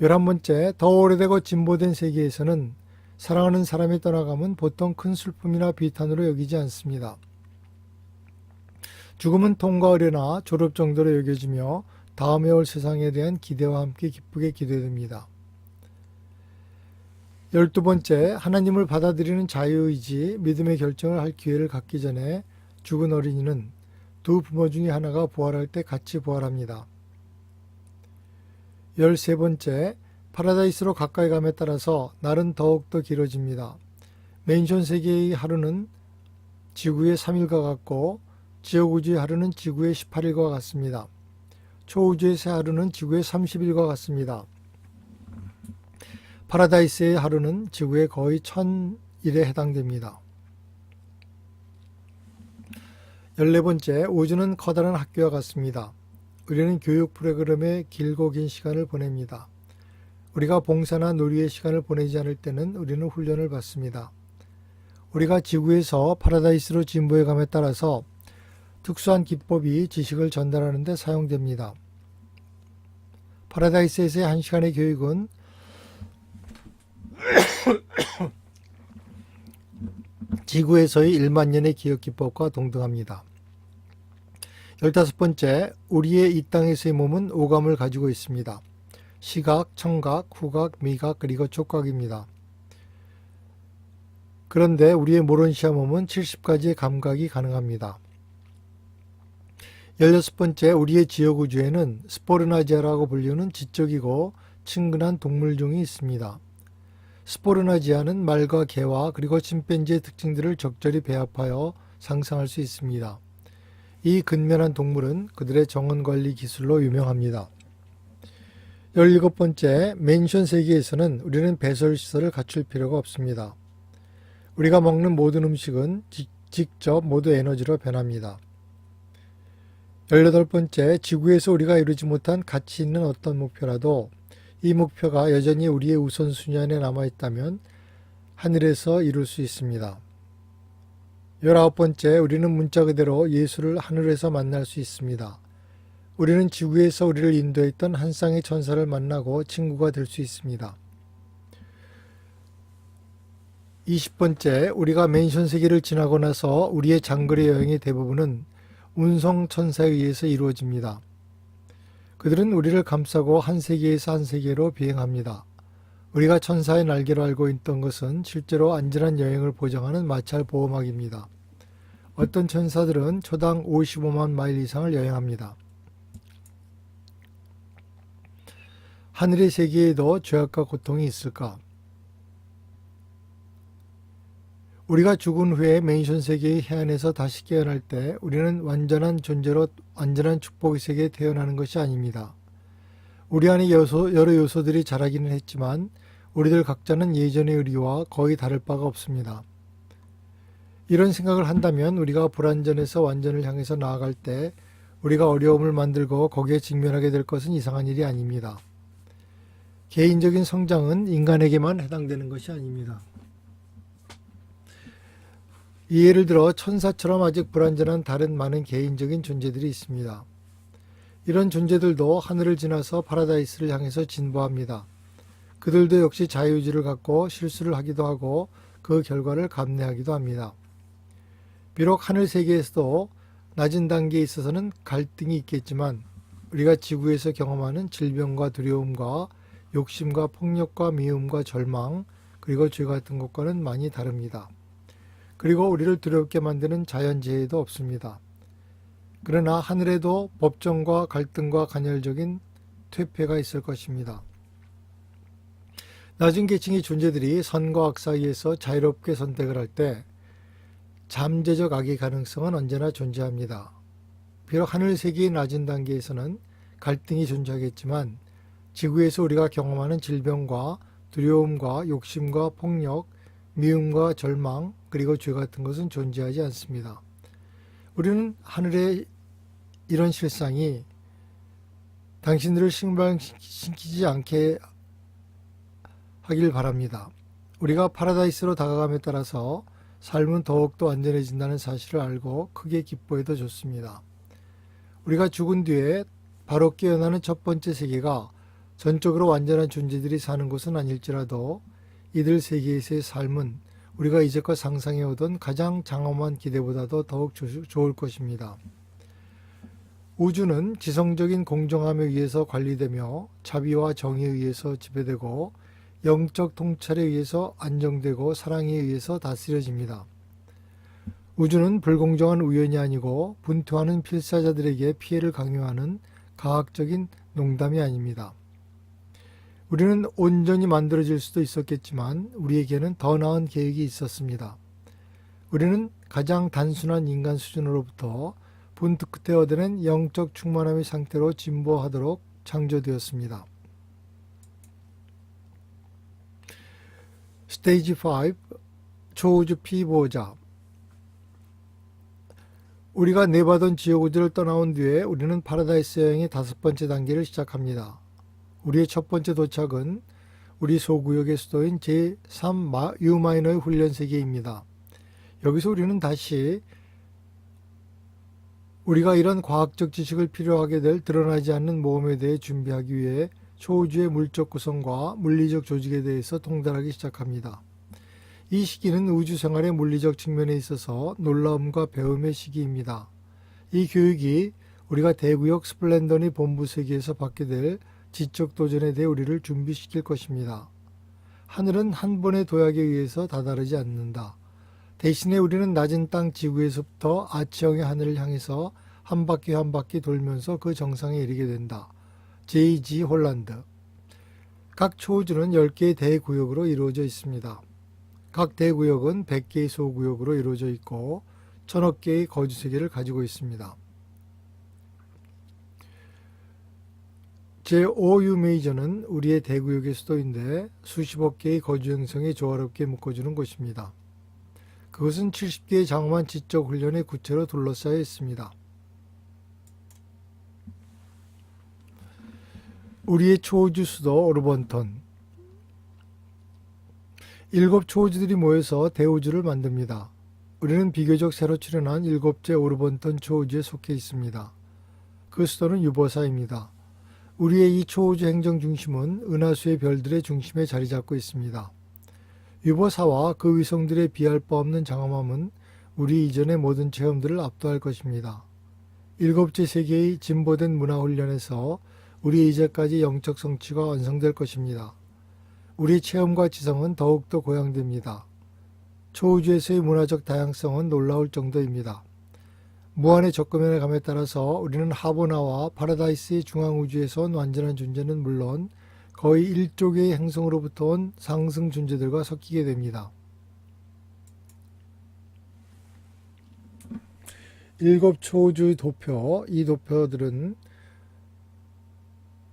11번째, 더 오래되고 진보된 세계에서는 사랑하는 사람이 떠나감은 보통 큰 슬픔이나 비탄으로 여기지 않습니다. 죽음은 통과하려나 졸업 정도로 여겨지며 다음에 올 세상에 대한 기대와 함께 기쁘게 기대됩니다. 12번째, 하나님을 받아들이는 자유의지, 믿음의 결정을 할 기회를 갖기 전에 죽은 어린이는 두 부모 중에 하나가 부활할 때 같이 부활합니다. 13번째, 파라다이스로 가까이 감에 따라서 날은 더욱더 길어집니다. 맨션 세계의 하루는 지구의 3일과 같고 지옥우주의 하루는 지구의 18일과 같습니다. 초우주의 새 하루는 지구의 30일과 같습니다. 파라다이스의 하루는 지구의 거의 1000일에 해당됩니다. 14번째, 우주는 커다란 학교와 같습니다. 우리는 교육 프로그램에 길고 긴 시간을 보냅니다. 우리가 봉사나 놀이의 시간을 보내지 않을 때는 우리는 훈련을 받습니다. 우리가 지구에서 파라다이스로 진보해 감에 따라서 특수한 기법이 지식을 전달하는 데 사용됩니다. 파라다이스에서의 1시간의 교육은 지구에서의 1만 년의 기억 기법과 동등합니다. 15번째, 우리의 이 땅에서의 몸은 오감을 가지고 있습니다. 시각, 청각, 후각, 미각, 그리고 촉각입니다. 그런데 우리의 모론시아 몸은 70가지의 감각이 가능합니다. 16번째, 우리의 지역우주에는 스포르나지아라고 불리는 지적이고 친근한 동물종이 있습니다. 스포르나지아는 말과 개와 그리고 침팬지의 특징들을 적절히 배합하여 상상할 수 있습니다. 이 근면한 동물은 그들의 정원관리 기술로 유명합니다. 17번째, 맨션 세계에서는 우리는 배설시설을 갖출 필요가 없습니다. 우리가 먹는 모든 음식은 직접 모두 에너지로 변합니다. 18번째, 지구에서 우리가 이루지 못한 가치 있는 어떤 목표라도 이 목표가 여전히 우리의 우선순위 안에 남아있다면 하늘에서 이룰 수 있습니다. 19번째, 우리는 문자 그대로 예수를 하늘에서 만날 수 있습니다. 우리는 지구에서 우리를 인도했던 한 쌍의 천사를 만나고 친구가 될 수 있습니다. 20번째, 우리가 맨션 세계를 지나고 나서 우리의 장거리 여행의 대부분은 운송 천사에 의해서 이루어집니다. 그들은 우리를 감싸고 한 세계에서 한 세계로 비행합니다. 우리가 천사의 날개로 알고 있던 것은 실제로 안전한 여행을 보장하는 마찰 보호막입니다. 어떤 천사들은 초당 55만 마일 이상을 여행합니다. 하늘의 세계에도 죄악과 고통이 있을까? 우리가 죽은 후에 맨션 세계의 해안에서 다시 깨어날 때 우리는 완전한 존재로 완전한 축복의 세계에 태어나는 것이 아닙니다. 우리 안에 여러 요소들이 자라기는 했지만 우리들 각자는 예전의 우리와 거의 다를 바가 없습니다. 이런 생각을 한다면 우리가 불완전에서 완전을 향해서 나아갈 때 우리가 어려움을 만들고 거기에 직면하게 될 것은 이상한 일이 아닙니다. 개인적인 성장은 인간에게만 해당되는 것이 아닙니다. 예를 들어 천사처럼 아직 불완전한 다른 많은 개인적인 존재들이 있습니다. 이런 존재들도 하늘을 지나서 파라다이스를 향해서 진보합니다. 그들도 역시 자유의지를 갖고 실수를 하기도 하고 그 결과를 감내하기도 합니다. 비록 하늘 세계에서도 낮은 단계에 있어서는 갈등이 있겠지만 우리가 지구에서 경험하는 질병과 두려움과 욕심과 폭력과 미움과 절망, 그리고 죄 같은 것과는 많이 다릅니다. 그리고 우리를 두렵게 만드는 자연재해도 없습니다. 그러나 하늘에도 법정과 갈등과 간헐적인 퇴폐가 있을 것입니다. 낮은 계층의 존재들이 선과 악 사이에서 자유롭게 선택을 할 때 잠재적 악의 가능성은 언제나 존재합니다. 비록 하늘 세계의 낮은 단계에서는 갈등이 존재하겠지만 지구에서 우리가 경험하는 질병과 두려움과 욕심과 폭력, 미움과 절망, 그리고 죄 같은 것은 존재하지 않습니다. 우리는 하늘의 이런 실상이 당신들을 실망시키지 않게 하길 바랍니다. 우리가 파라다이스로 다가감에 따라서 삶은 더욱더 안전해진다는 사실을 알고 크게 기뻐해도 좋습니다. 우리가 죽은 뒤에 바로 깨어나는 첫 번째 세계가 전적으로 완전한 존재들이 사는 곳은 아닐지라도 이들 세계에서의 삶은 우리가 이제껏 상상해오던 가장 장엄한 기대보다도 더욱 좋을 것입니다. 우주는 지성적인 공정함에 의해서 관리되며 자비와 정의에 의해서 지배되고 영적 통찰에 의해서 안정되고 사랑에 의해서 다스려집니다. 우주는 불공정한 우연이 아니고 분투하는 필사자들에게 피해를 강요하는 과학적인 농담이 아닙니다. 우리는 온전히 만들어질 수도 있었겠지만 우리에게는 더 나은 계획이 있었습니다. 우리는 가장 단순한 인간 수준으로부터 분투 끝에 얻어낸 영적 충만함의 상태로 진보하도록 창조되었습니다. 스테이지 5 초우주 피보호자. 우리가 내받은 지옥우주를 떠나온 뒤에 우리는 파라다이스 여행의 5번째 단계를 시작합니다. 우리의 첫 번째 도착은 우리 소구역의 수도인 제3 유마이너의 훈련세계입니다. 여기서 우리는 다시 우리가 이런 과학적 지식을 필요하게 될 드러나지 않는 모험에 대해 준비하기 위해 초우주의 물적 구성과 물리적 조직에 대해서 통달하기 시작합니다. 이 시기는 우주 생활의 물리적 측면에 있어서 놀라움과 배움의 시기입니다. 이 교육이 우리가 대구역 스플렌더니 본부 세계에서 받게 될 지적 도전에 대해 우리를 준비시킬 것입니다. 하늘은 한 번의 도약에 의해서 다다르지 않는다. 대신에 우리는 낮은 땅 지구에서부터 아치형의 하늘을 향해서 한 바퀴 한 바퀴 돌면서 그 정상에 이르게 된다. J.G. 홀란드. 각 초우주는 10개의 대구역으로 이루어져 있습니다. 각 대구역은 100개의 소구역으로 이루어져 있고 1000억 개의 거주세계를 가지고 있습니다. 제5 메이저는 우리의 대구역의 수도인데 수십억 개의 거주 행성이 조화롭게 묶어주는 곳입니다. 그것은 70개의 장엄한 지적 훈련의 구체로 둘러싸여 있습니다. 우리의 초우주 수도 오르번턴. 7 초우주들이 모여서 대우주를 만듭니다. 우리는 비교적 새로 출현한 7째 오르번턴 초우주에 속해 있습니다. 그 수도는 유보사입니다. 우리의 이 초우주 행정 중심은 은하수의 별들의 중심에 자리 잡고 있습니다. 유보사와 그 위성들의 비할 바 없는 장엄함은 우리 이전의 모든 체험들을 압도할 것입니다. 7째 세계의 진보된 문화훈련에서 우리 이제까지 영적 성취가 완성될 것입니다. 우리의 체험과 지성은 더욱더 고양됩니다. 초우주에서의 문화적 다양성은 놀라울 정도입니다. 무한의 접근면에 감에 따라서 우리는 하보나와 파라다이스의 중앙우주에서 온 완전한 존재는 물론 거의 1조 개의 행성으로부터 온 상승 존재들과 섞이게 됩니다. 7 초우주의 도표, 이 도표들은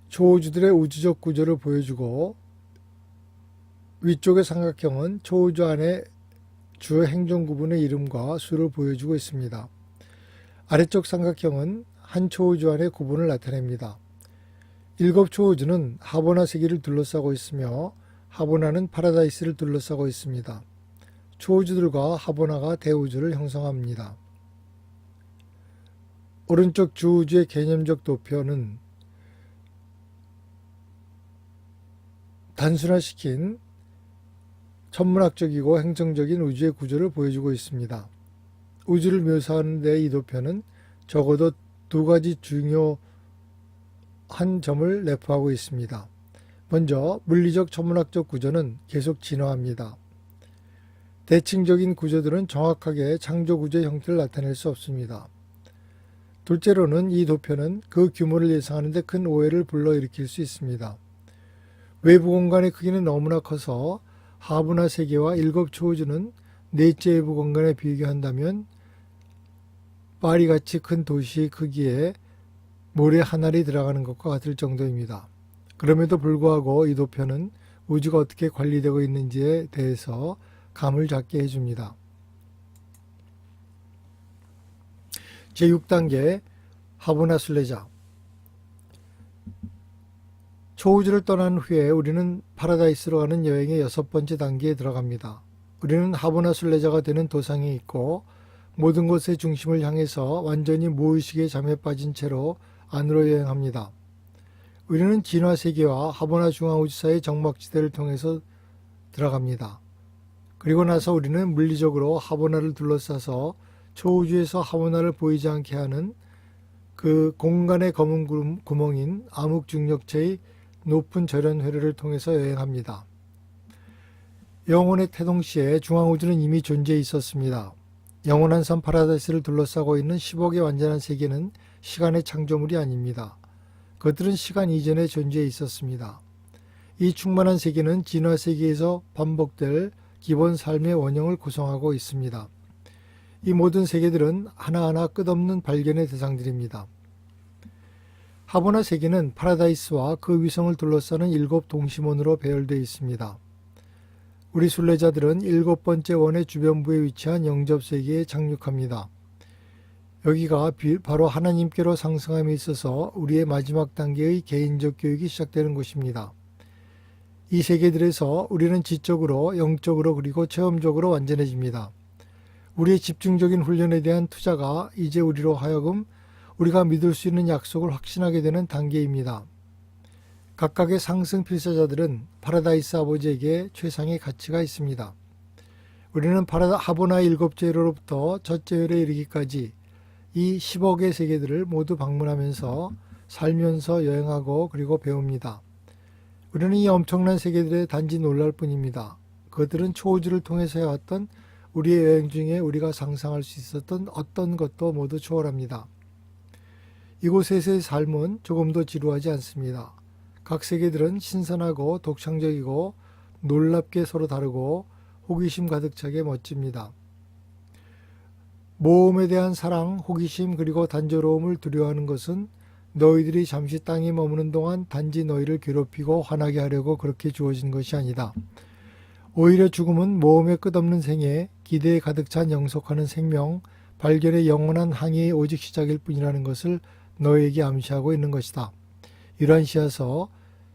초우주들의 우주적 구조를 보여주고 위쪽의 삼각형은 초우주 안에 주 행정 구분의 이름과 수를 보여주고 있습니다. 아래쪽 삼각형은 한 초우주 안의 구분을 나타냅니다. 7 초우주는 하보나 세계를 둘러싸고 있으며 하보나는 파라다이스를 둘러싸고 있습니다. 초우주들과 하보나가 대우주를 형성합니다. 오른쪽 주우주의 개념적 도표는 단순화시킨 천문학적이고 행정적인 우주의 구조를 보여주고 있습니다. 우주를 묘사하는 데 이 도표는 적어도 2가지 중요한 점을 내포하고 있습니다. 먼저 물리적 천문학적 구조는 계속 진화합니다. 대칭적인 구조들은 정확하게 창조구조의 형태를 나타낼 수 없습니다. 둘째로는 이 도표는 그 규모를 예상하는 데 큰 오해를 불러일으킬 수 있습니다. 외부 공간의 크기는 너무나 커서 하브나 세계와 7 초우주는 넷째 외부 공간에 비교한다면 파리같이 큰 도시의 크기에 모래 한 알이 들어가는 것과 같을 정도입니다. 그럼에도 불구하고 이 도표는 우주가 어떻게 관리되고 있는지에 대해서 감을 잡게 해줍니다. 제6단계 하브나 순례자. 초우주를 떠난 후에 우리는 파라다이스로 가는 여행의 6번째 단계에 들어갑니다. 우리는 하브나 순례자가 되는 도상에 있고 모든 것의 중심을 향해서 완전히 무의식의 잠에 빠진 채로 안으로 여행합니다. 우리는 진화 세계와 하브나 중앙우주 사이의 정막지대를 통해서 들어갑니다. 그리고 나서 우리는 물리적으로 하브나를 둘러싸서 초우주에서 하브나를 보이지 않게 하는 그 공간의 검은 구멍인 암흑중력체의 높은 절연 회로를 통해서 여행합니다. 영혼의 태동 시에 중앙우주는 이미 존재해 있었습니다. 영원한 선 파라다이스를 둘러싸고 있는 10억의 완전한 세계는 시간의 창조물이 아닙니다. 그것들은 시간 이전에 존재해 있었습니다. 이 충만한 세계는 진화 세계에서 반복될 기본 삶의 원형을 구성하고 있습니다. 이 모든 세계들은 하나하나 끝없는 발견의 대상들입니다. 하브나 세계는 파라다이스와 그 위성을 둘러싸는 7 동심원으로 배열되어 있습니다. 우리 순례자들은 7번째 원의 주변부에 위치한 영접세계에 착륙합니다. 여기가 바로 하나님께로 상승함에 있어서 우리의 마지막 단계의 개인적 교육이 시작되는 곳입니다. 이 세계들에서 우리는 지적으로, 영적으로 그리고 체험적으로 완전해집니다. 우리의 집중적인 훈련에 대한 투자가 이제 우리로 하여금 우리가 믿을 수 있는 약속을 확신하게 되는 단계입니다. 각각의 상승 필사자들은 파라다이스 아버지에게 최상의 가치가 있습니다. 우리는 하브나 7째 회로로부터 첫째 회로에 이르기까지 이 10억의 세계들을 모두 방문하면서 살면서 여행하고 그리고 배웁니다. 우리는 이 엄청난 세계들에 단지 놀랄 뿐입니다. 그들은 초우주를 통해서 해왔던 우리의 여행 중에 우리가 상상할 수 있었던 어떤 것도 모두 초월합니다. 이곳에서의 삶은 조금도 지루하지 않습니다. 각 세계들은 신선하고 독창적이고 놀랍게 서로 다르고 호기심 가득 차게 멋집니다. 모험에 대한 사랑, 호기심 그리고 단조로움을 두려워하는 것은 너희들이 잠시 땅에 머무는 동안 단지 너희를 괴롭히고 화나게 하려고 그렇게 주어진 것이 아니다. 오히려 죽음은 모험의 끝없는 생애, 기대에 가득 찬 영속하는 생명, 발견의 영원한 항해의 오직 시작일 뿐이라는 것을 너희에게 암시하고 있는 것이다. 유란시아서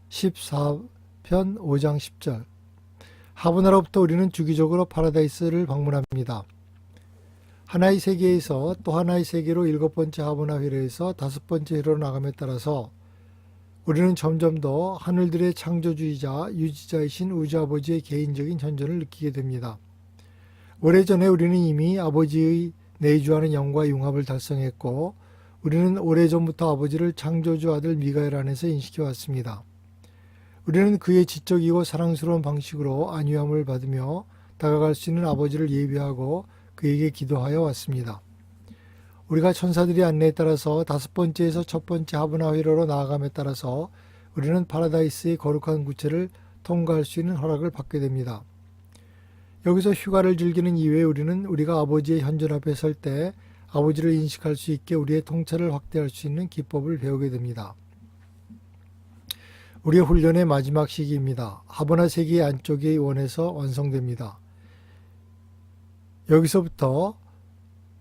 14편 5장 10절. 하브나로부터 우리는 주기적으로 파라다이스를 방문합니다. 하나의 세계에서 또 하나의 세계로 7번째 하브나 회로에서 5번째 회로로 나감에 따라서 우리는 점점 더 하늘들의 창조주의자, 유지자이신 우주아버지의 개인적인 현존을 느끼게 됩니다. 오래전에 우리는 이미 아버지의 내주하는 영과 융합을 달성했고 우리는 오래전부터 아버지를 창조주 아들 미가엘 안에서 인식해왔습니다. 우리는 그의 지적이고 사랑스러운 방식으로 안위함을 받으며 다가갈 수 있는 아버지를 예비하고 그에게 기도하여 왔습니다. 우리가 천사들의 안내에 따라서 5번째에서 첫 번째 하브나 회로로 나아감에 따라서 우리는 파라다이스의 거룩한 구체를 통과할 수 있는 허락을 받게 됩니다. 여기서 휴가를 즐기는 이후에 우리는 우리가 아버지의 현존 앞에 설 때 아버지를 인식할 수 있게 우리의 통찰을 확대할 수 있는 기법을 배우게 됩니다. 우리의 훈련의 마지막 시기입니다. 하브나 세계의 안쪽의 원에서 완성됩니다. 여기서부터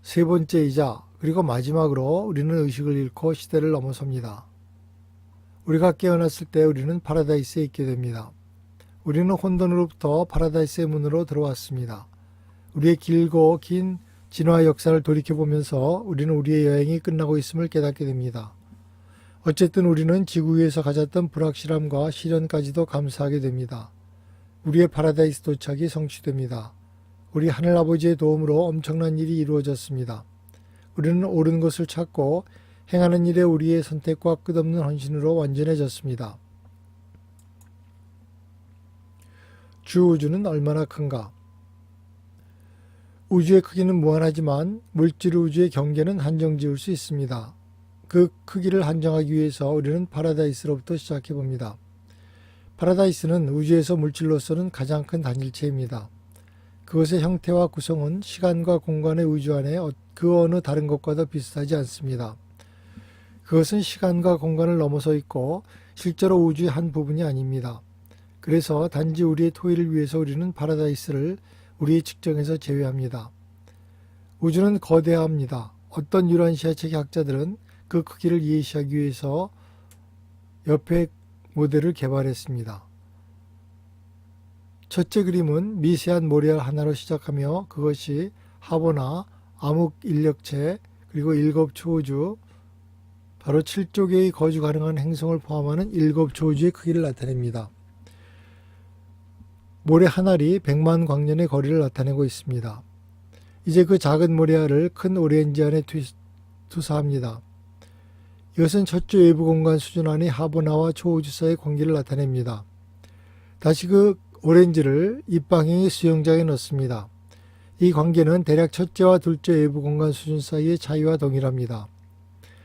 세 번째이자 그리고 마지막으로 우리는 의식을 잃고 시대를 넘어섭니다. 우리가 깨어났을 때 우리는 파라다이스에 있게 됩니다. 우리는 혼돈으로부터 파라다이스의 문으로 들어왔습니다. 우리의 길고 긴 진화 역사를 돌이켜보면서 우리는 우리의 여행이 끝나고 있음을 깨닫게 됩니다. 어쨌든 우리는 지구 위에서 가졌던 불확실함과 시련까지도 감사하게 됩니다. 우리의 파라다이스 도착이 성취됩니다. 우리 하늘아버지의 도움으로 엄청난 일이 이루어졌습니다. 우리는 옳은 것을 찾고 행하는 일에 우리의 선택과 끝없는 헌신으로 완전해졌습니다. 주우주는 얼마나 큰가? 우주의 크기는 무한하지만 물질 우주의 경계는 한정 지을 수 있습니다. 그 크기를 한정하기 위해서 우리는 파라다이스로부터 시작해 봅니다. 파라다이스는 우주에서 물질로서는 가장 큰 단일체입니다. 그것의 형태와 구성은 시간과 공간의 우주 안에 그 어느 다른 것과도 비슷하지 않습니다. 그것은 시간과 공간을 넘어서 있고 실제로 우주의 한 부분이 아닙니다. 그래서 단지 우리의 토의를 위해서 우리는 파라다이스를 우리의 측정에서 제외합니다. 우주는 거대합니다. 어떤 유란시아체 학자들은 그 크기를 예시하기 위해서 옆에 모델을 개발했습니다. 첫째 그림은 미세한 모래알 하나로 시작하며 그것이 하보나 암흑 인력체 그리고 7초우주 바로 7조 개의 거주 가능한 행성을 포함하는 7초우주의 크기를 나타냅니다. 모래 한 알이 100만 광년의 거리를 나타내고 있습니다. 이제 그 작은 모래알을 큰 오렌지 안에 투사합니다. 이것은 첫째 외부 공간 수준 안의 하보나와 초우주 사이의 관계를 나타냅니다. 다시 그 오렌지를 입방향의 수영장에 넣습니다. 이 관계는 대략 첫째와 둘째 외부 공간 수준 사이의 차이와 동일합니다.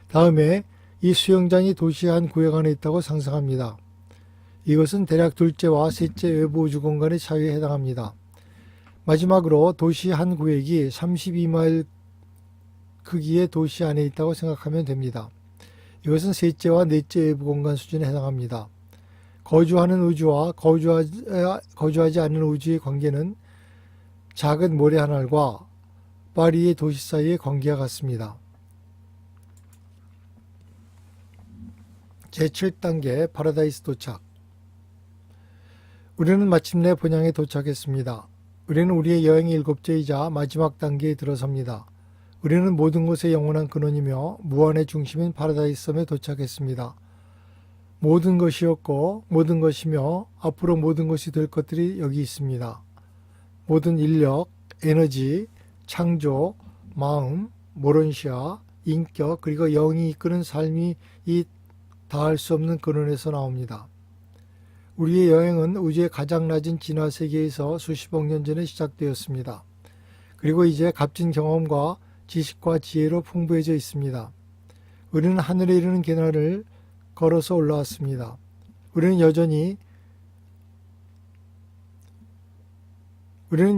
다음에 이 수영장이 도시의 한 구역 안에 있다고 상상합니다. 이것은 대략 둘째와 셋째 외부 우주 공간의 차이에 해당합니다. 마지막으로 도시 한 구역이 32마일 크기의 도시 안에 있다고 생각하면 됩니다. 이것은 셋째와 넷째 외부 공간 수준에 해당합니다. 거주하는 우주와 거주하지 않는 우주의 관계는 작은 모래 한 알과 파리의 도시 사이의 관계와 같습니다. 제7단계 파라다이스 도착. 우리는 마침내 본향에 도착했습니다. 우리는 우리의 여행의 7제이자 마지막 단계에 들어섭니다. 우리는 모든 것의 영원한 근원이며 무한의 중심인 파라다이스 섬에 도착했습니다. 모든 것이었고 모든 것이며 앞으로 모든 것이 될 것들이 여기 있습니다. 모든 인력, 에너지, 창조, 마음, 모론시아, 인격 그리고 영이 이끄는 삶이 이 다할 수 없는 근원에서 나옵니다. 우리의 여행은 우주의 가장 낮은 진화 세계에서 수십억 년 전에 시작되었습니다. 그리고 이제 값진 경험과 지식과 지혜로 풍부해져 있습니다. 우리는 하늘에 이르는 계단을 걸어서 올라왔습니다. 우리는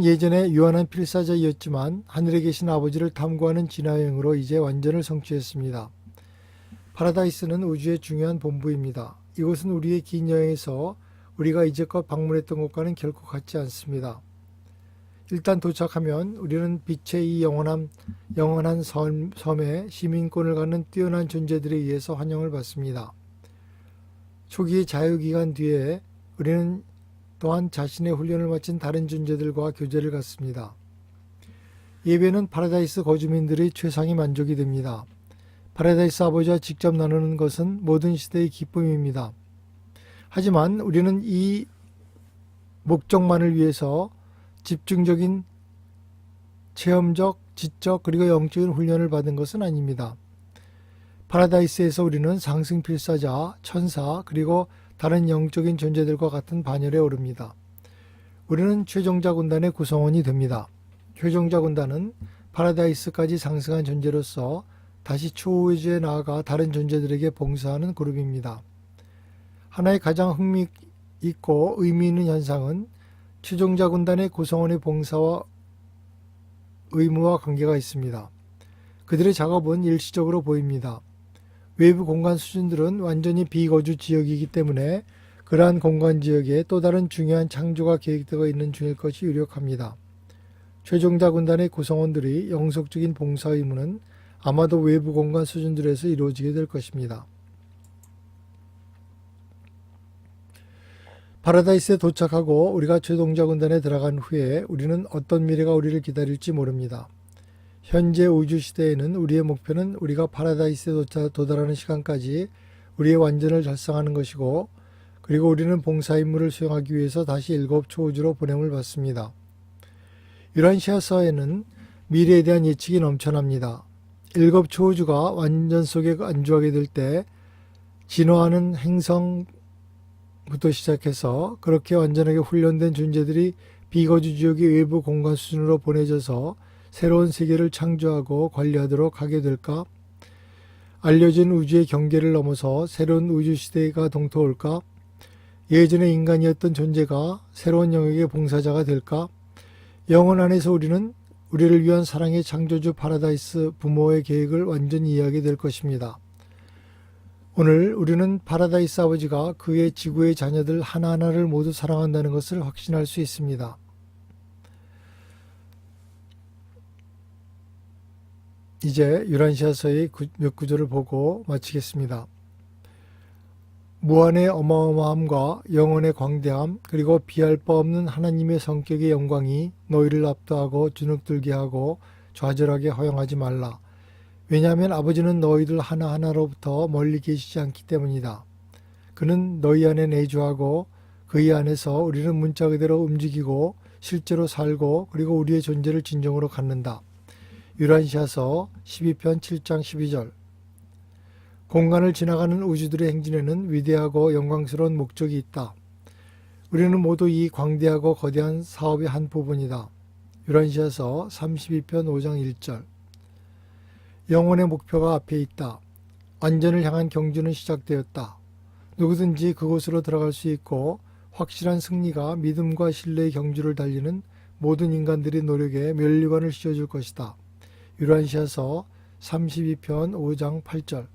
예전에 유한한 필사자이었지만 하늘에 계신 아버지를 탐구하는 진화여행으로 이제 완전을 성취했습니다. 파라다이스는 우주의 중요한 본부입니다. 이곳은 우리의 긴 여행에서 우리가 이제껏 방문했던 곳과는 결코 같지 않습니다. 일단 도착하면 우리는 빛의 이 영원한 섬에 시민권을 갖는 뛰어난 존재들에 의해서 환영을 받습니다. 초기의 자유기간 뒤에 우리는 또한 자신의 훈련을 마친 다른 존재들과 교제를 갖습니다. 예배는 파라다이스 거주민들의 최상의 만족이 됩니다. 파라다이스 아버지와 직접 나누는 것은 모든 시대의 기쁨입니다. 하지만 우리는 이 목적만을 위해서 집중적인 체험적, 지적 그리고 영적인 훈련을 받은 것은 아닙니다. 파라다이스에서 우리는 상승필사자, 천사 그리고 다른 영적인 존재들과 같은 반열에 오릅니다. 우리는 최종자 군단의 구성원이 됩니다. 최종자 군단은 파라다이스까지 상승한 존재로서 다시 초우주에 나아가 다른 존재들에게 봉사하는 그룹입니다. 하나의 가장 흥미있고 의미 있는 현상은 최종자 군단의 구성원의 봉사와 의무와 관계가 있습니다. 그들의 작업은 일시적으로 보입니다. 외부 공간 수준들은 완전히 비거주 지역이기 때문에 그러한 공간 지역에 또 다른 중요한 창조가 계획되어 있는 중일 것이 유력합니다. 최종자 군단의 구성원들의 영속적인 봉사 의무는 아마도 외부 공간 수준들에서 이루어지게 될 것입니다. 파라다이스에 도착하고 우리가 최종자 군단에 들어간 후에 우리는 어떤 미래가 우리를 기다릴지 모릅니다. 현재 우주시대에는 우리의 목표는 우리가 파라다이스에 도달하는 시간까지 우리의 완전을 달성하는 것이고 그리고 우리는 봉사 임무를 수행하기 위해서 다시 7초우주로 보냄을 받습니다. 유란시아서에는 미래에 대한 예측이 넘쳐납니다. 7초우주가 완전 속에 안주하게 될 때 진화하는 행성 시작해서 그렇게 완전하게 훈련된 존재들이 비거주 지역의 외부 공간 수준으로 보내져서 새로운 세계를 창조하고 관리하도록 하게 될까? 알려진 우주의 경계를 넘어서 새로운 우주 시대가 동토올까? 예전의 인간이었던 존재가 새로운 영역의 봉사자가 될까? 영혼 안에서 우리는 우리를 위한 사랑의 창조주 파라다이스 부모의 계획을 완전히 이해하게 될 것입니다. 오늘 우리는 파라다이스 아버지가 그의 지구의 자녀들 하나하나를 모두 사랑한다는 것을 확신할 수 있습니다. 이제 유란시아서의 몇 구절을 보고 마치겠습니다. 무한의 어마어마함과 영원의 광대함 그리고 비할 바 없는 하나님의 성격의 영광이 너희를 압도하고 주눅들게 하고 좌절하게 허용하지 말라. 왜냐하면 아버지는 너희들 하나하나로부터 멀리 계시지 않기 때문이다. 그는 너희 안에 내주하고 그의 안에서 우리는 문자 그대로 움직이고 실제로 살고 그리고 우리의 존재를 진정으로 갖는다. 유란시아서 12편 7장 12절. 공간을 지나가는 우주들의 행진에는 위대하고 영광스러운 목적이 있다. 우리는 모두 이 광대하고 거대한 사업의 한 부분이다. 유란시아서 32편 5장 1절. 영혼의 목표가 앞에 있다. 안전을 향한 경주는 시작되었다. 누구든지 그곳으로 들어갈 수 있고 확실한 승리가 믿음과 신뢰의 경주를 달리는 모든 인간들의 노력에 면류관을 씌워줄 것이다. 유란시아서 32편 5장 8절.